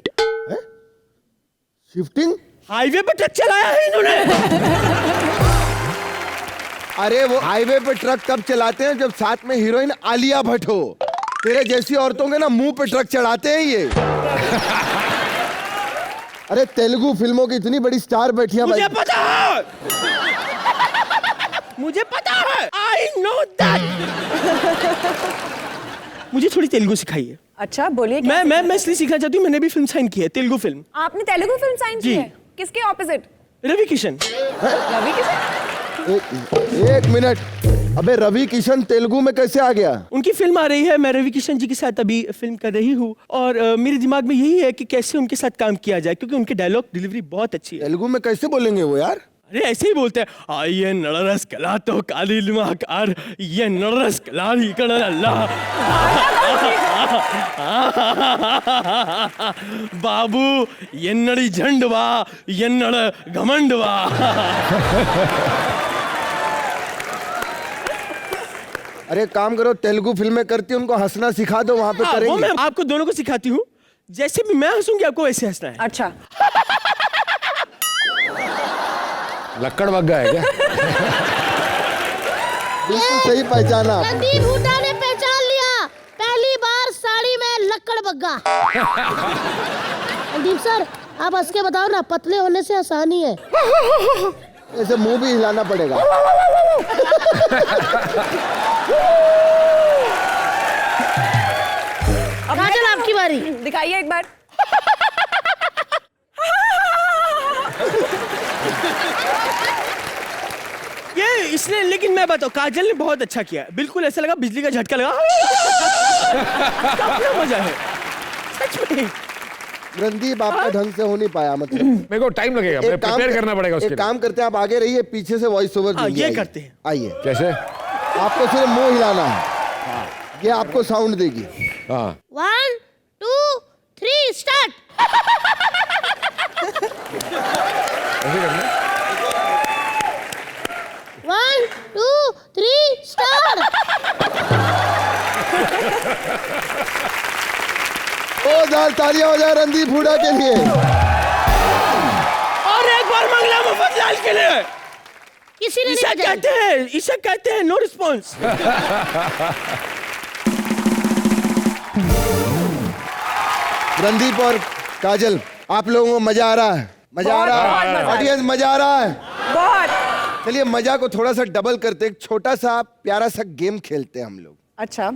Speaker 1: शिफ्टिंग?
Speaker 10: हाईवे पे ट्रक चलाया है इन्होंने।
Speaker 1: अरे वो हाईवे पे ट्रक तब चलाते हैं जब साथ में हीरोइन आलिया भट्ट हो। तेरे जैसी औरतों के ना मुंह पे ट्रक चढ़ाते हैं ये। अरे तेलुगु फिल्मों की इतनी बड़ी स्टार बैठी है भाई।
Speaker 10: मुझे पता है, मुझे पता है, आई नो दैट। मुझे थोड़ी तेलुगु सिखाइए।
Speaker 9: अच्छा बोलिए। क्या
Speaker 10: मैं इसलिए सीखना चाहती हूँ, मैंने भी फिल्म साइन की है, तेलुगु फिल्म।
Speaker 9: आपने तेलुगु फिल्म साइन की
Speaker 10: जी।
Speaker 9: है? किसके ऑपोजिट?
Speaker 10: रवि किशन।
Speaker 9: रवि किशन?
Speaker 1: एक मिनट, अबे रवि किशन तेलुगु में कैसे आ गया?
Speaker 10: उनकी फिल्म आ रही है, मैं रवि किशन जी के साथ अभी फिल्म कर रही हूँ और मेरे दिमाग में यही है कि कैसे उनके साथ काम किया जाए, क्योंकि उनके डायलॉग डिलीवरी बहुत अच्छी है।
Speaker 1: तेलुगु में कैसे बोलेंगे वो यार?
Speaker 10: अरे ऐसे ही बोलते हैं, आइए नड़रस कला तो काली लिमाकार, ये नड़रस कला ही कड़ा अल्लाह। बाबू एन्नड़ी झंडवा, एन्नड़ घमंडवा।
Speaker 1: अरे काम करो, तेलुगु फिल्में करती है, उनको हंसना सिखा दो, वहां पे
Speaker 10: वो
Speaker 1: करेंगे।
Speaker 10: मैं आपको दोनों को सिखाती हूँ, जैसे भी मैं हंसूंगी आपको वैसे हंसना है।
Speaker 9: अच्छा।
Speaker 8: लक्कड़ बग्गा है क्या?
Speaker 1: बिल्कुल सही पहचाना।
Speaker 3: रणदीप हुड्डा ने पहचान लिया, पहली बार साड़ी में लक्कड़ बग्गा। रणदीप सर, आप हंस के बताओ ना, पतले होने से आसानी है।
Speaker 1: ऐसे मुंह भी हिलाना पड़ेगा।
Speaker 3: काजल आपकी बारी।
Speaker 9: दिखाइए एक बार।
Speaker 10: ये इसने, लेकिन मैं बताऊं, काजल ने बहुत अच्छा किया, बिल्कुल ऐसा लगा बिजली का झटका लगा। काफी मजा है सच में।
Speaker 1: रणदीप आपका ढंग से हो नहीं पाया, मतलब
Speaker 8: मेरे को टाइम लगेगा, मैं प्रिपेयर करना पड़ेगा उसके
Speaker 1: एक
Speaker 8: लिए।
Speaker 1: काम करते हैं, आप आगे रहिए, पीछे से वॉइस ओवर देंगे।
Speaker 10: ये
Speaker 1: आइए।
Speaker 10: करते हैं।
Speaker 1: आइए,
Speaker 8: कैसे?
Speaker 1: आपको सिर्फ मुंह हिलाना है, ये आपको साउंड देगी।
Speaker 8: हाँ
Speaker 3: 1 2 3 स्टार्ट।
Speaker 8: ऐसे करना।
Speaker 3: 1 2 3 स्टार्ट।
Speaker 1: जोरदार तालियां हो जाए रणदीप हुड्डा के लिए।
Speaker 10: और एक बार मंगला मुफद्दल के लिए।
Speaker 3: किसी ने
Speaker 10: इसे
Speaker 3: नहीं बजाई।
Speaker 10: कहते हैं नो रिस्पॉन्स।
Speaker 1: रणदीप और काजल, आप लोगों को मजा आ रहा है? मजा आ रहा
Speaker 9: बहुत
Speaker 1: है?
Speaker 9: मजा।
Speaker 1: ऑडियंस मजा आ रहा है?
Speaker 9: बहुत।
Speaker 1: चलिए मजा को थोड़ा सा डबल करते, एक छोटा सा प्यारा सा गेम खेलते हैं हम लोग।
Speaker 9: अच्छा।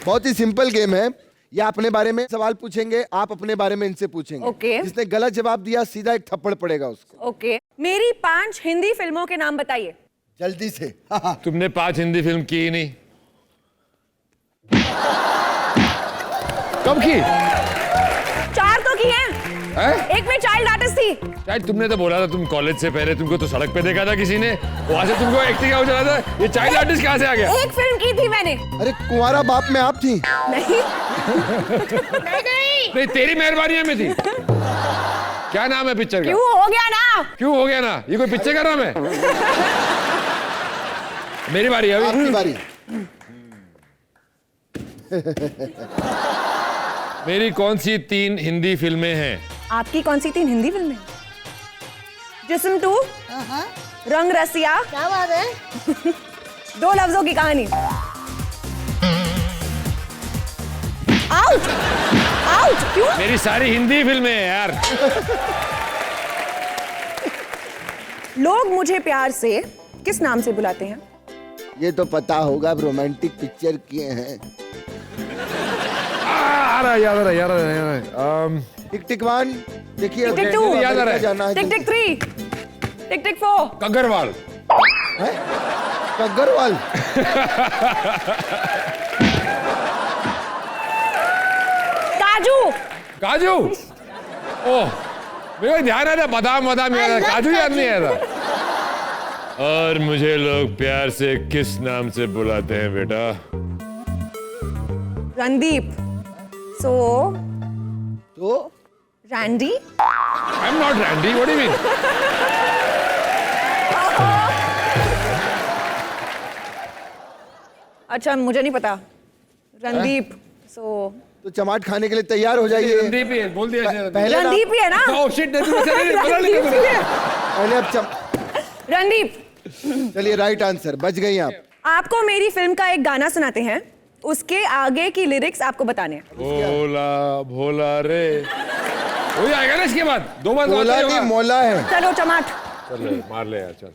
Speaker 1: बहुत ही सिंपल गेम है। ये अपने बारे में सवाल पूछेंगे, आप अपने बारे में इनसे पूछेंगे।
Speaker 9: ओके।
Speaker 1: जिसने गलत जवाब दिया सीधा एक थप्पड़ पड़ेगा उसको।
Speaker 9: ओके। मेरी 5 हिंदी फिल्मों के नाम बताइए।
Speaker 1: जल्दी से।
Speaker 8: तुमने 5 हिंदी फिल्म की ही नहीं। कब की?
Speaker 9: 4 तो की हैं। एक में चाइल्ड आर्टिस्ट थी।
Speaker 8: शायद तुमने तो बोला था तुम कॉलेज से पहले तुमको तो सड़क पे देखा था किसी ने, वहां से तुमको एक्टिंग हो चला था। ये चाइल्ड आर्टिस्ट कहाँ से आ गया?
Speaker 9: एक फिल्म की थी मैंने।
Speaker 1: अरे कुंवारा बाप में आप थी?
Speaker 9: नहीं।
Speaker 8: नहीं, तेरी मेहरबानी में थी। क्या नाम है पिक्चर का?
Speaker 9: क्यों हो गया ना?
Speaker 8: क्यों हो गया ना? ये कोई पिक्चर का नाम है? मेरी बारी है अभी।
Speaker 1: आपकी बारी।
Speaker 8: मेरी कौन सी 3 हिंदी फिल्में हैं?
Speaker 9: आपकी कौन सी 3 हिंदी फिल्में? जिस्म 2, रंग रसिया,
Speaker 3: क्या बात है?
Speaker 9: 2 लफ्जों की कहानी। आउट! आउट! क्यों?
Speaker 8: मेरी सारी हिंदी फिल्में हैं यार।
Speaker 9: लोग मुझे प्यार से किस नाम से बुलाते हैं?
Speaker 1: ये तो पता होगा, अब रोमांटिक पिक्चर किए हैं।
Speaker 8: आ रहा है, याद आ रहा है, याद आ रहा है।
Speaker 1: टिक टिक 1 देखिए,
Speaker 9: टिक टिक 2
Speaker 8: याद आ रहा है।
Speaker 1: जाना है।
Speaker 9: टिक टिक 3, टिक टिक 4,
Speaker 8: कंकरवाल।
Speaker 1: अग्रवाल।
Speaker 9: काजू।
Speaker 8: काजू। ओह, मेरे को ध्यान आया था बादाम बादाम याद आया, काजू याद नहीं आया था। और मुझे लोग प्यार से किस नाम से बुलाते हैं बेटा?
Speaker 9: रणदीप। सो
Speaker 1: तो
Speaker 9: Randy.
Speaker 8: I am not Randy, what do you mean?
Speaker 9: अच्छा मुझे नहीं पता। रणदीप। सो
Speaker 1: तो चमाट खाने के लिए तैयार हो जाइए।
Speaker 8: रणदीप ही है, बोल दिया
Speaker 1: पहले नाम-
Speaker 9: रणदीप ही है ना?
Speaker 8: ओह शिट, नहीं
Speaker 1: पहले अब
Speaker 9: रणदीप।
Speaker 1: चलिए, राइट आंसर, बच गई आप।
Speaker 9: आपको मेरी फिल्म का एक गाना सुनाते हैं, उसके आगे की लिरिक्स आपको बताने हैं।
Speaker 8: भोला भोला रे, हो जाएगा ना इसके बाद? दो बार
Speaker 1: बोला नहीं, मौला है।
Speaker 9: चलो चमाट।
Speaker 8: चल मार ले यार, चल।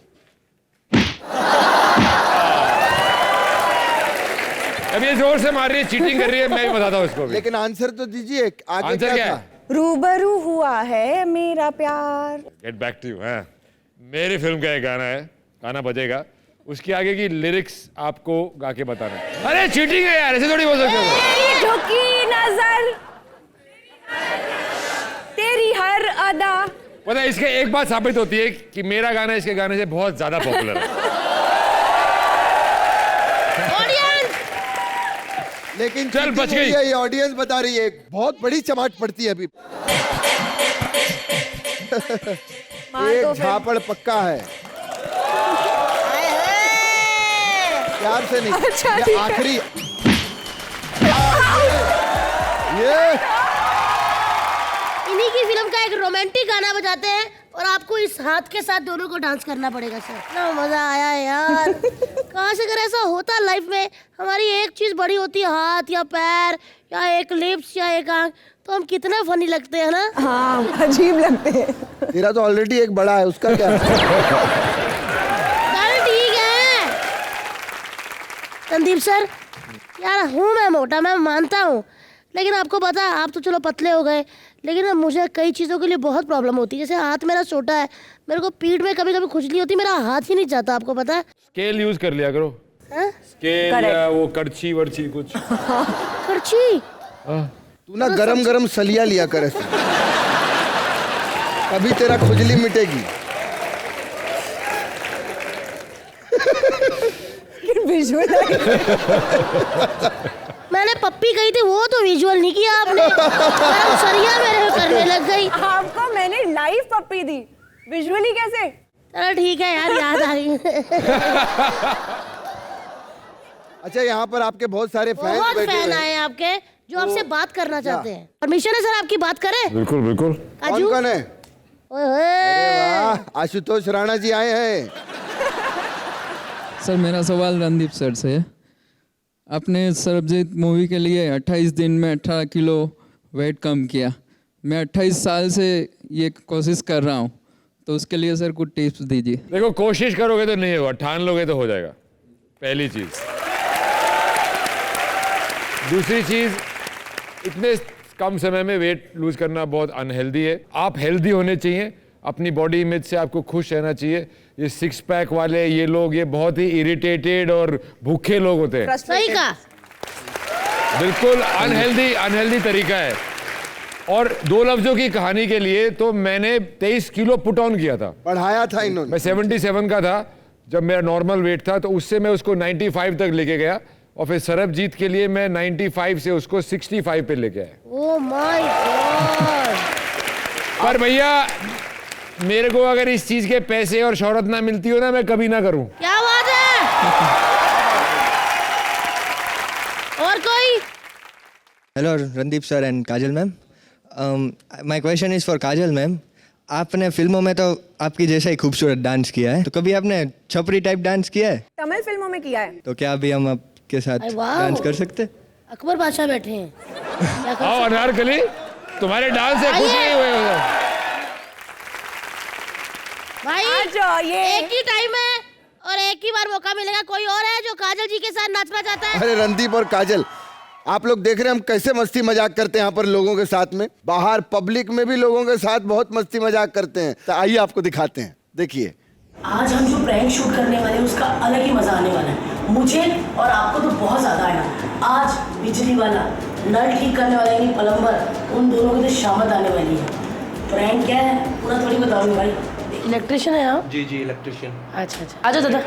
Speaker 8: अब ये जोर से मार रही है, चीटिंग कर रही है, मैं बताता हूँ इसको भी।
Speaker 1: लेकिन आंसर तो दीजिए, आगे
Speaker 8: आंसर क्या
Speaker 1: था?
Speaker 8: है?
Speaker 9: रूबरू हुआ है मेरा प्यार।
Speaker 8: Get back to you. मेरी फिल्म का एक गाना है, गाना बजेगा, उसके आगे की लिरिक्स आपको गा के बताना है। अरे चीटिंग है यार, ऐसे थोड़ी बोल सकते हो।
Speaker 9: तेरी झुकी नजर, तेरी हर अदा।
Speaker 8: पता है, इसके एक बात साबित होती है कि मेरा गाना इसके गाने से बहुत ज्यादा पॉपुलर है।
Speaker 1: लेकिन
Speaker 8: चल, बच गई।
Speaker 1: ये ऑडियंस बता रही है, बहुत बड़ी चमाट पड़ती है अभी। एक झापड़ पक्का है। प्यार से नहीं,
Speaker 9: अच्छा,
Speaker 1: ये
Speaker 9: ठीक है।
Speaker 1: आखिरी। ये
Speaker 3: इन्हीं की फिल्म का एक रोमांटिक गाना बजाते हैं और आपको इस हाथ के साथ दोनों को डांस करना पड़ेगा सर। इतना मजा आया यार। कहाँ से अगर ऐसा होता लाइफ में, हमारी एक चीज बड़ी होती है, हाथ या पैर या एक लिप्स या एक आंख, तो हम कितने फनी लगते हैं ना।
Speaker 9: हाँ, अजीब लगते हैं।
Speaker 1: तेरा तो ऑलरेडी एक बड़ा है, उसका क्या?
Speaker 3: चल ठीक है संदीप सर, यार हूँ मैं मोटा, मैं मानता हूँ, लेकिन आपको पता है, आप तो चलो पतले हो गए, लेकिन मुझे कई चीज़ों के लिए बहुत प्रॉब्लम होती है। जैसे हाथ मेरा छोटा है, मेरे को पीठ में कभी कभी खुजली होती है, मेरा हाथ ही नहीं जाता, आपको पता है।
Speaker 8: स्केल यूज कर लिया करो।
Speaker 3: हाँ?
Speaker 8: स्केल या वो करछी वर्ची कुछ।
Speaker 3: करछी?
Speaker 1: तू ना गरम गरम सलिया लिया कर ऐसे, अभी तेरा खुजली मिटेगी।
Speaker 9: विजुअल।
Speaker 3: मैंने पप्पी कही थी, वो तो विजुअल नहीं किया आपने। गरम सरिया मेरे को करने लग गई।
Speaker 9: आपको मैंने लाइव पप्पी दी, विजुअली कैसे?
Speaker 3: चलो ठीक है यार, याद आ रही है।
Speaker 1: अच्छा, यहाँ पर आपके बहुत सारे फैन
Speaker 3: बहुत
Speaker 1: बैठे
Speaker 3: फैन
Speaker 1: हुए
Speaker 3: आए
Speaker 1: हैं।
Speaker 3: हैं आपके, जो आपसे बात करना चाहते हैं। परमिशन है सर आपकी, बात करें?
Speaker 8: बिल्कुल बिल्कुल।
Speaker 1: कौन
Speaker 3: काजू?
Speaker 1: कौन है?
Speaker 3: ओए होए।
Speaker 1: वाह, आशुतोष राणा जी आए हैं।
Speaker 11: सर मेरा सवाल रणदीप सर से है। आपने सरबजीत मूवी के लिए 28 दिन में 18 किलो वेट कम किया। मैं 28 साल से ये कोशिश कर रहा हूँ, तो उसके लिए सर कुछ टिप्स दीजिए।
Speaker 8: देखो, कोशिश करोगे तो नहीं होगा, ठान लोगे तो हो जाएगा, पहली चीज। दूसरी चीज, इतने कम समय में वेट लूज करना बहुत अनहेल्दी है। आप हेल्दी होने चाहिए, अपनी बॉडी इमेज से आपको खुश रहना चाहिए। ये सिक्स पैक वाले ये लोग, ये बहुत ही इरिटेटेड और भूखे लोग होते हैं।
Speaker 3: सही कहा।
Speaker 8: बिल्कुल अनहेल्दी तरीका है। और दो लफ्जों की कहानी के लिए तो मैंने 23 किलो पुट ऑन किया था,
Speaker 1: बढ़ाया था इन्होंने।
Speaker 8: मैं 77 का था जब मेरा नॉर्मल वेट था, तो उससे मैं उसको 95 तक लेके गया, और फिर सरबजीत के लिए मैं 95 से उसको 65 पे लेके आया।
Speaker 3: Oh my God.
Speaker 8: पर भैया, मेरे को अगर इस चीज के पैसे और शोहरत ना मिलती हो ना, मैं कभी ना करूं।
Speaker 3: क्या बात है। और कोई?
Speaker 12: Hello Randeep sir and Kajal ma'am, my question is for Kajal ma'am. आपने फिल्मों में तो आपकी जैसा ही खूबसूरत डांस किया है, तो कभी आपने छपरी टाइप डांस किया है?
Speaker 9: तमिल फिल्मों में किया है।
Speaker 12: तो क्या अभी हम आपके साथ
Speaker 3: अरे वाह।
Speaker 12: डांस कर सकते हैं?
Speaker 3: अकबर बादशाह बैठे हैं। क्या कर
Speaker 8: आओ
Speaker 3: सकते-
Speaker 8: अनारकली, तुम्हारे डांस से खुश नहीं हुए हो?
Speaker 3: भाई
Speaker 9: ये
Speaker 3: एक ही टाइम है और एक ही बार मौका मिलेगा। कोई और है जो काजल जी के साथ नाचना चाहता है?
Speaker 1: अरे रणदीप और काजल, आप लोग देख रहे हैं हम कैसे मस्ती मजाक करते हैं यहाँ पर लोगों के साथ में, बाहर पब्लिक में भी लोगों के साथ बहुत मस्ती मजाक करते हैं। तो आइए आपको दिखाते हैं, देखिए।
Speaker 13: आज हम जो प्रैंक शूट करने वाले हैं उसका अलग ही मजा आने वाला है। मुझे और आपको तो बहुत ज्यादा आएगा। आज बिजली वाला, नल ठीक करने वाला यानी प्लम्बर, उन दोनों की तो शामत आने वाली है। प्रैंक क्या है पूरा थोड़ी बताऊंगी भाई। इलेक्ट्रिशियन है आप?
Speaker 14: जी इलेक्ट्रिशियन।
Speaker 13: अच्छा आ जाओ दादा।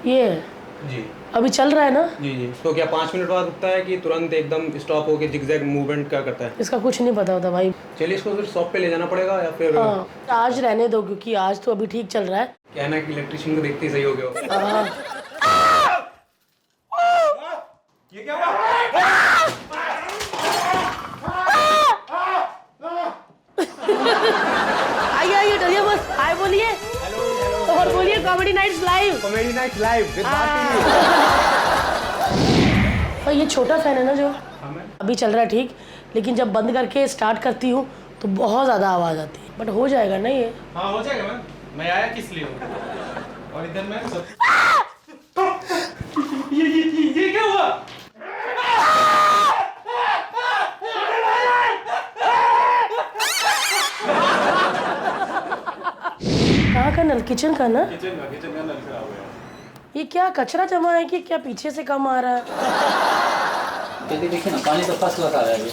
Speaker 13: ये
Speaker 14: जी
Speaker 13: अभी चल रहा है ना?
Speaker 14: जी। तो क्या 5 मिनट बाद रुकता है कि तुरंत एकदम स्टॉप होके जिगजैग मूवमेंट क्या करता है?
Speaker 13: इसका कुछ नहीं पता होता भाई।
Speaker 14: चलिए इसको फिर शॉप पे ले जाना पड़ेगा या फिर
Speaker 13: आज रहने दो, क्योंकि आज तो अभी ठीक चल रहा है।
Speaker 14: कहना है कि इलेक्ट्रिशियन को देखते ही सही हो गया।
Speaker 2: ये क्या हुआ?
Speaker 13: आइए डरिए बस, हाय बोलिए और बोलिए comedy nights live.
Speaker 14: Comedy nights live with
Speaker 13: तो ये छोटा फैन है ना जो अभी चल रहा है ठीक, लेकिन जब बंद करके स्टार्ट करती हूँ तो बहुत ज़्यादा आवाज़ आती है। बट हो जाएगा ना ये?
Speaker 2: हाँ हो जाएगा मैम। मैं आया किस लिए हूँ? और इधर मैं सब ये क्या हुआ?
Speaker 13: कहाँ का नल? किचन का ना?
Speaker 2: किचन का नल खराब हो गया।
Speaker 13: ये क्या कचरा जमा है कि क्या पीछे से कम आ रहा है?
Speaker 15: देखिए ना, पानी तो फर्स्ट क्लास आ रहा है अभी।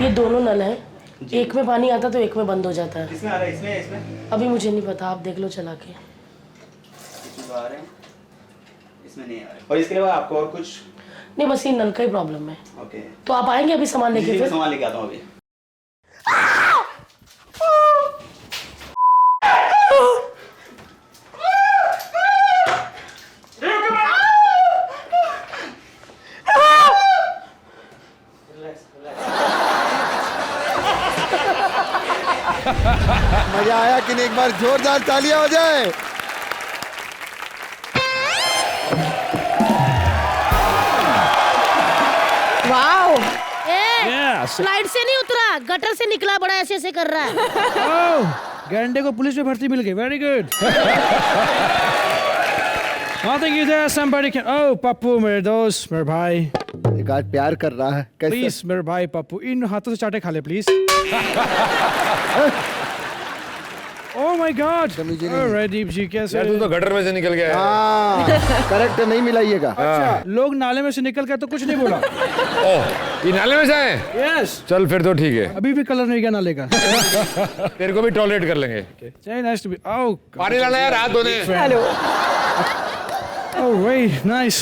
Speaker 13: ये दोनों नल हैं, एक में पानी आता तो एक में बंद हो जाता है।
Speaker 15: किसमें आ रहा है? इसमें
Speaker 13: अभी मुझे नहीं पता, आप देख लो चला के।
Speaker 15: इसमें आ रहे हैं, इसमें नहीं आ रहे। और इसके अलावा आपको और कुछ?
Speaker 13: नहीं, बस ये नल का ही प्रॉब्लम है।
Speaker 15: ओके,
Speaker 13: तो आप आएंगे अभी सामान लेके? फिर
Speaker 15: सामान लेके आता हूँ अभी।
Speaker 1: मजा आया कि नहीं? एक बार जोरदार तालियां हो जाए।
Speaker 3: वाओ!
Speaker 5: Yes.
Speaker 3: फ्लाइट से नहीं उतरा, गटर से निकला, बड़ा ऐसे ऐसे कर रहा है।
Speaker 5: गैंडे को पुलिस में भर्ती मिल गई। Very good. Nothing you there, somebody can. Oh, Pappu मेरे दोस्त, मेरे भाई।
Speaker 1: एक आज प्यार कर रहा है। कैसे?
Speaker 5: प्लीज मेरे भाई पप्पू, इन हाथों से चाटे खा ले प्लीज। Oh my God! दीप जी कैसे?
Speaker 8: यार तू तो गटर में से निकल गया है।
Speaker 1: हाँ, करेक्ट नहीं मिलाइएगा।
Speaker 5: अच्छा, लोग नाले में से निकल गए तो कुछ नहीं बोला।
Speaker 8: ओह, ये नाले में से आए?
Speaker 5: Yes.
Speaker 8: चल फिर तो ठीक है।
Speaker 5: अभी भी कलर नहीं गया नाले का।
Speaker 8: तेरे को भी टॉयलेट कर लेंगे।
Speaker 5: Very nice to be. Oh,
Speaker 8: पानी लाना यार, हाथ धोने।
Speaker 5: हेलो। Oh, very nice.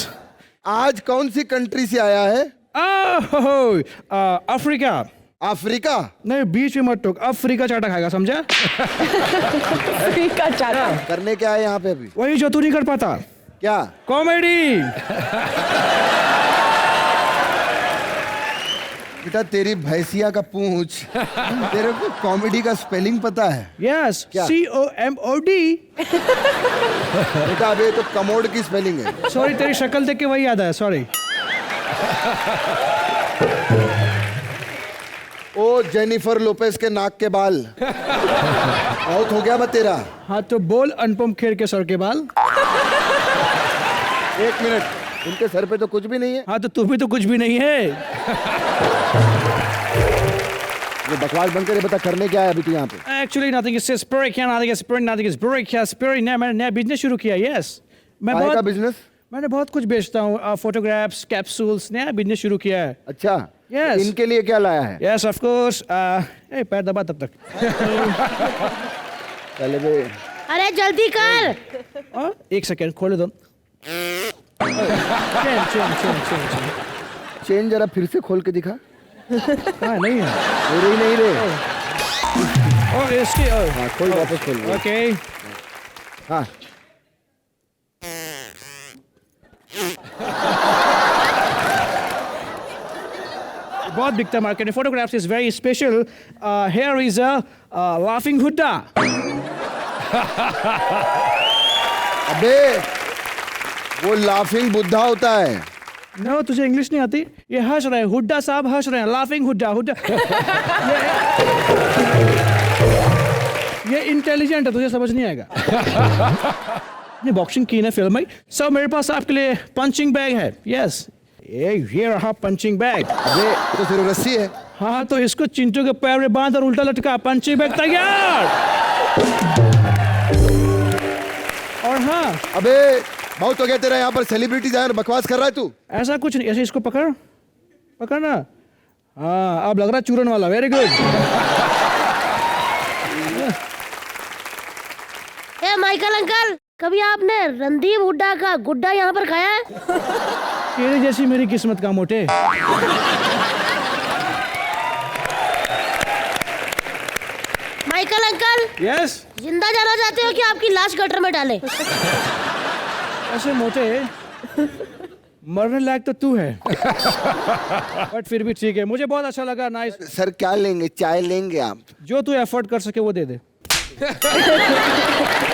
Speaker 1: आज कौन सी कंट्री से आया है?
Speaker 5: अफ्रीका।
Speaker 1: अफ्रीका?
Speaker 5: नहीं, बीच में मत टोक। अफ्रीका चाटा खाएगा, समझा?
Speaker 9: अफ्रीका चाटा
Speaker 1: करने क्या है यहाँ पे अभी?
Speaker 5: वही जो तू नहीं कर पाता।
Speaker 1: क्या?
Speaker 5: कॉमेडी।
Speaker 1: बेटा तेरी भैंसिया का पूंछ, तेरे को कॉमेडी का स्पेलिंग पता है?
Speaker 5: Yes, COMOD।
Speaker 1: बेटा अबे तो कमोड की स्पेलिंग है।
Speaker 5: सॉरी, तेरी शक्ल देख के वही याद है, सॉरी।
Speaker 1: ओ जेनिफर लोपेज के नाक के बाल। आउट हो गया बा तेरा।
Speaker 5: हाँ तो बोल अनुपम खेर के सर के बाल।
Speaker 1: एक मिनट, उनके सर पे तो कुछ भी नहीं है।
Speaker 5: हाँ तो तू भी तो कुछ भी नहीं है।
Speaker 1: ये बकवास बंद करे, बता करने क्या है अभी तू यहाँ पे?
Speaker 5: Actually nothing is spirit, nothing is spirit, nothing is spirit, spirit। मैंने नया बिजनेस शुरू किया। यस, मैं
Speaker 1: काय
Speaker 5: बहुत
Speaker 1: का बिजनेस?
Speaker 5: मैंने बहुत कुछ बेचता हूँ, फोटोग्राफ्स, कैप्सूल्स, नया बिजनेस शुरू किया है।
Speaker 1: अच्छा,
Speaker 5: Yes.
Speaker 1: इनके लिए क्या लाया है?
Speaker 5: Yes of course. पैर दबा तब तक।
Speaker 1: चले बे।
Speaker 3: अरे जल्दी कर।
Speaker 5: एक सेकेंड, खोले दो।
Speaker 1: चेन जरा फिर से खोल के दिखा।
Speaker 5: हाँ नहीं है,
Speaker 1: हो रही नहीं रे।
Speaker 5: और इसकी
Speaker 1: हाँ खोल, वापस खोल।
Speaker 5: ओके।
Speaker 1: हाँ
Speaker 5: बहुत बिकता है मार्केट में। Photographs is very special. Here is a laughing Hooda.
Speaker 1: अबे, वो लाफिंग बुद्धा होता है, ये लाफिंग हुड्डा है।
Speaker 5: Laughing Hooda.
Speaker 1: Laughing Buddha. Laughing Hooda. Laughing Buddha. Laughing Hooda. Laughing Buddha. Laughing Buddha. Laughing Buddha.
Speaker 5: No तुझे इंग्लिश नहीं आती? ये हंस रहे हैं, हुड्डा साहब हंस रहे हैं, लाफिंग हुड्डा हुड्डा। ये इंटेलिजेंट है, तुझे समझ नहीं आएगा। ये बॉक्सिंग की ना फिल्म में। सो मेरे पास आपके लिए पंचिंग बैग है। यस, ये रहा पंचिंग बैग।
Speaker 1: अबे तो सिर्फ रस्सी है।
Speaker 5: हाँ तो इसको चिंटू के पैर में बांध और उल्टा लटका, पंचिंग बैग तैयार। और हाँ,
Speaker 1: अबे बहुत हो गया तेरा, यहाँ पर सेलिब्रिटीज आए और बकवास कर रहा है तू।
Speaker 5: ऐसा कुछ नहीं, ऐसे इसको पकड़ ना। हाँ अब लग रहा चूरन वाला। Very good.
Speaker 3: ए माइकल अंकल, कभी आपने रणदीप हुड्डा का गुड्डा यहाँ पर खाया है?
Speaker 5: तेरे जैसी मेरी किस्मत का मोटे।
Speaker 3: Michael uncle,
Speaker 5: yes.
Speaker 3: जिंदा जाना चाहते हो कि आपकी लाश गटर में डालें?
Speaker 5: ऐसे मोटे मरने लायक तो तू है। बट फिर भी ठीक है, मुझे बहुत अच्छा लगा। नाइस।
Speaker 1: सर क्या लेंगे, चाय लेंगे आप?
Speaker 5: जो तू एफर्ट कर सके वो दे दे।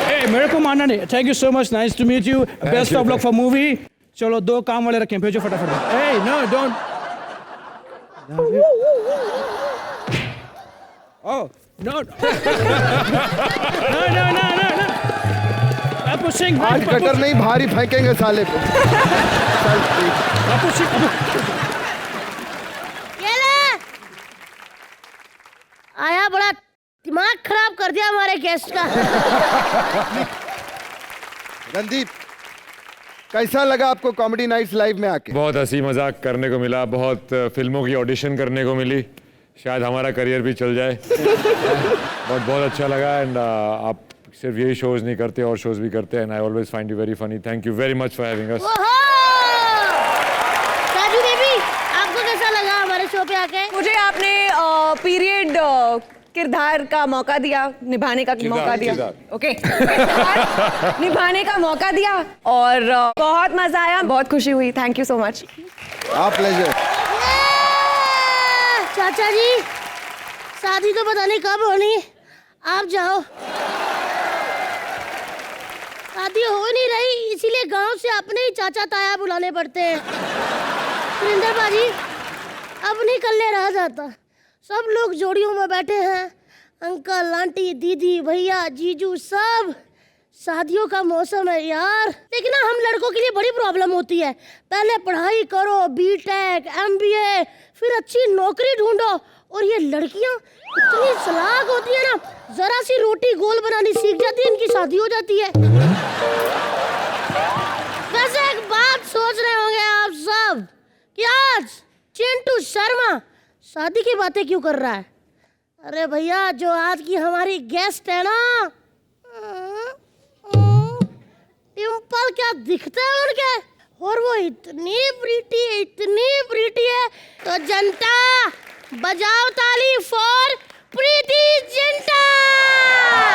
Speaker 5: ए, मेरे को मानना नहीं। Thank you so much, nice to meet you, best of luck for movie. चलो 2 काम वाले रखें, भेजो फटाफट। ए no don't. Oh no no.
Speaker 1: आज कटर नहीं भारी फेंकेंगे साले को।
Speaker 3: ये ले। आया बड़ा दिमाग खराब कर दिया हमारे गेस्ट का।
Speaker 1: रणदीप, कैसा लगा आपको कॉमेडी नाइट्स लाइव में आके?
Speaker 8: बहुत हंसी मजाक करने को मिला, बहुत फिल्मों की ऑडिशन करने को मिली, शायद हमारा करियर भी चल जाए। बहुत अच्छा लगा। एंड आप सिर्फ यही शोज नहीं करते और शोज भी करते हैं। And I always find you very funny. Thank you very much for having us.
Speaker 3: Saju baby, आपको कैसा लगा हमारे शो पे आके?
Speaker 9: मुझे आपने पीरियड किरदार का मौका दिया, निभाने का मौका दिया। ओके, निभाने का मौका दिया और बहुत मजा आया, बहुत खुशी हुई। Thank you so much.
Speaker 1: Pleasure.
Speaker 3: चाचा जी, शादी तो पता नहीं कब होनी, आप जाओ। शादी हो नहीं रही, इसीलिए गांव से अपने ही चाचा ताया बुलाने पड़ते हैं। सुरेंद्र बाजी, अब नहीं कल्ले रहा जाता। सब लोग जोड़ियों में बैठे हैं, अंकल आंटी दीदी भैया जीजू सब। शादियों का मौसम है यार, लेकिन ना हम लड़कों के लिए बड़ी प्रॉब्लम होती है। पहले पढ़ाई करो, बीटेक एमबीए, फिर अच्छी नौकरी ढूंढो, और ये लड़कियां इतनी चालाक होती है ना, जरा सी रोटी गोल बनानी सीख जाती है, इनकी शादी हो जाती है। वैसे एक बात सोच रहे होंगे आप सब कि आज चिंटू शर्मा शादी की बातें क्यों कर रहा है? अरे भैया, जो आज की हमारी गेस्ट है ना, डिम्पल क्या दिखते हैं उनके, और वो इतनी प्रीटी है। तो जनता बजाओ ताली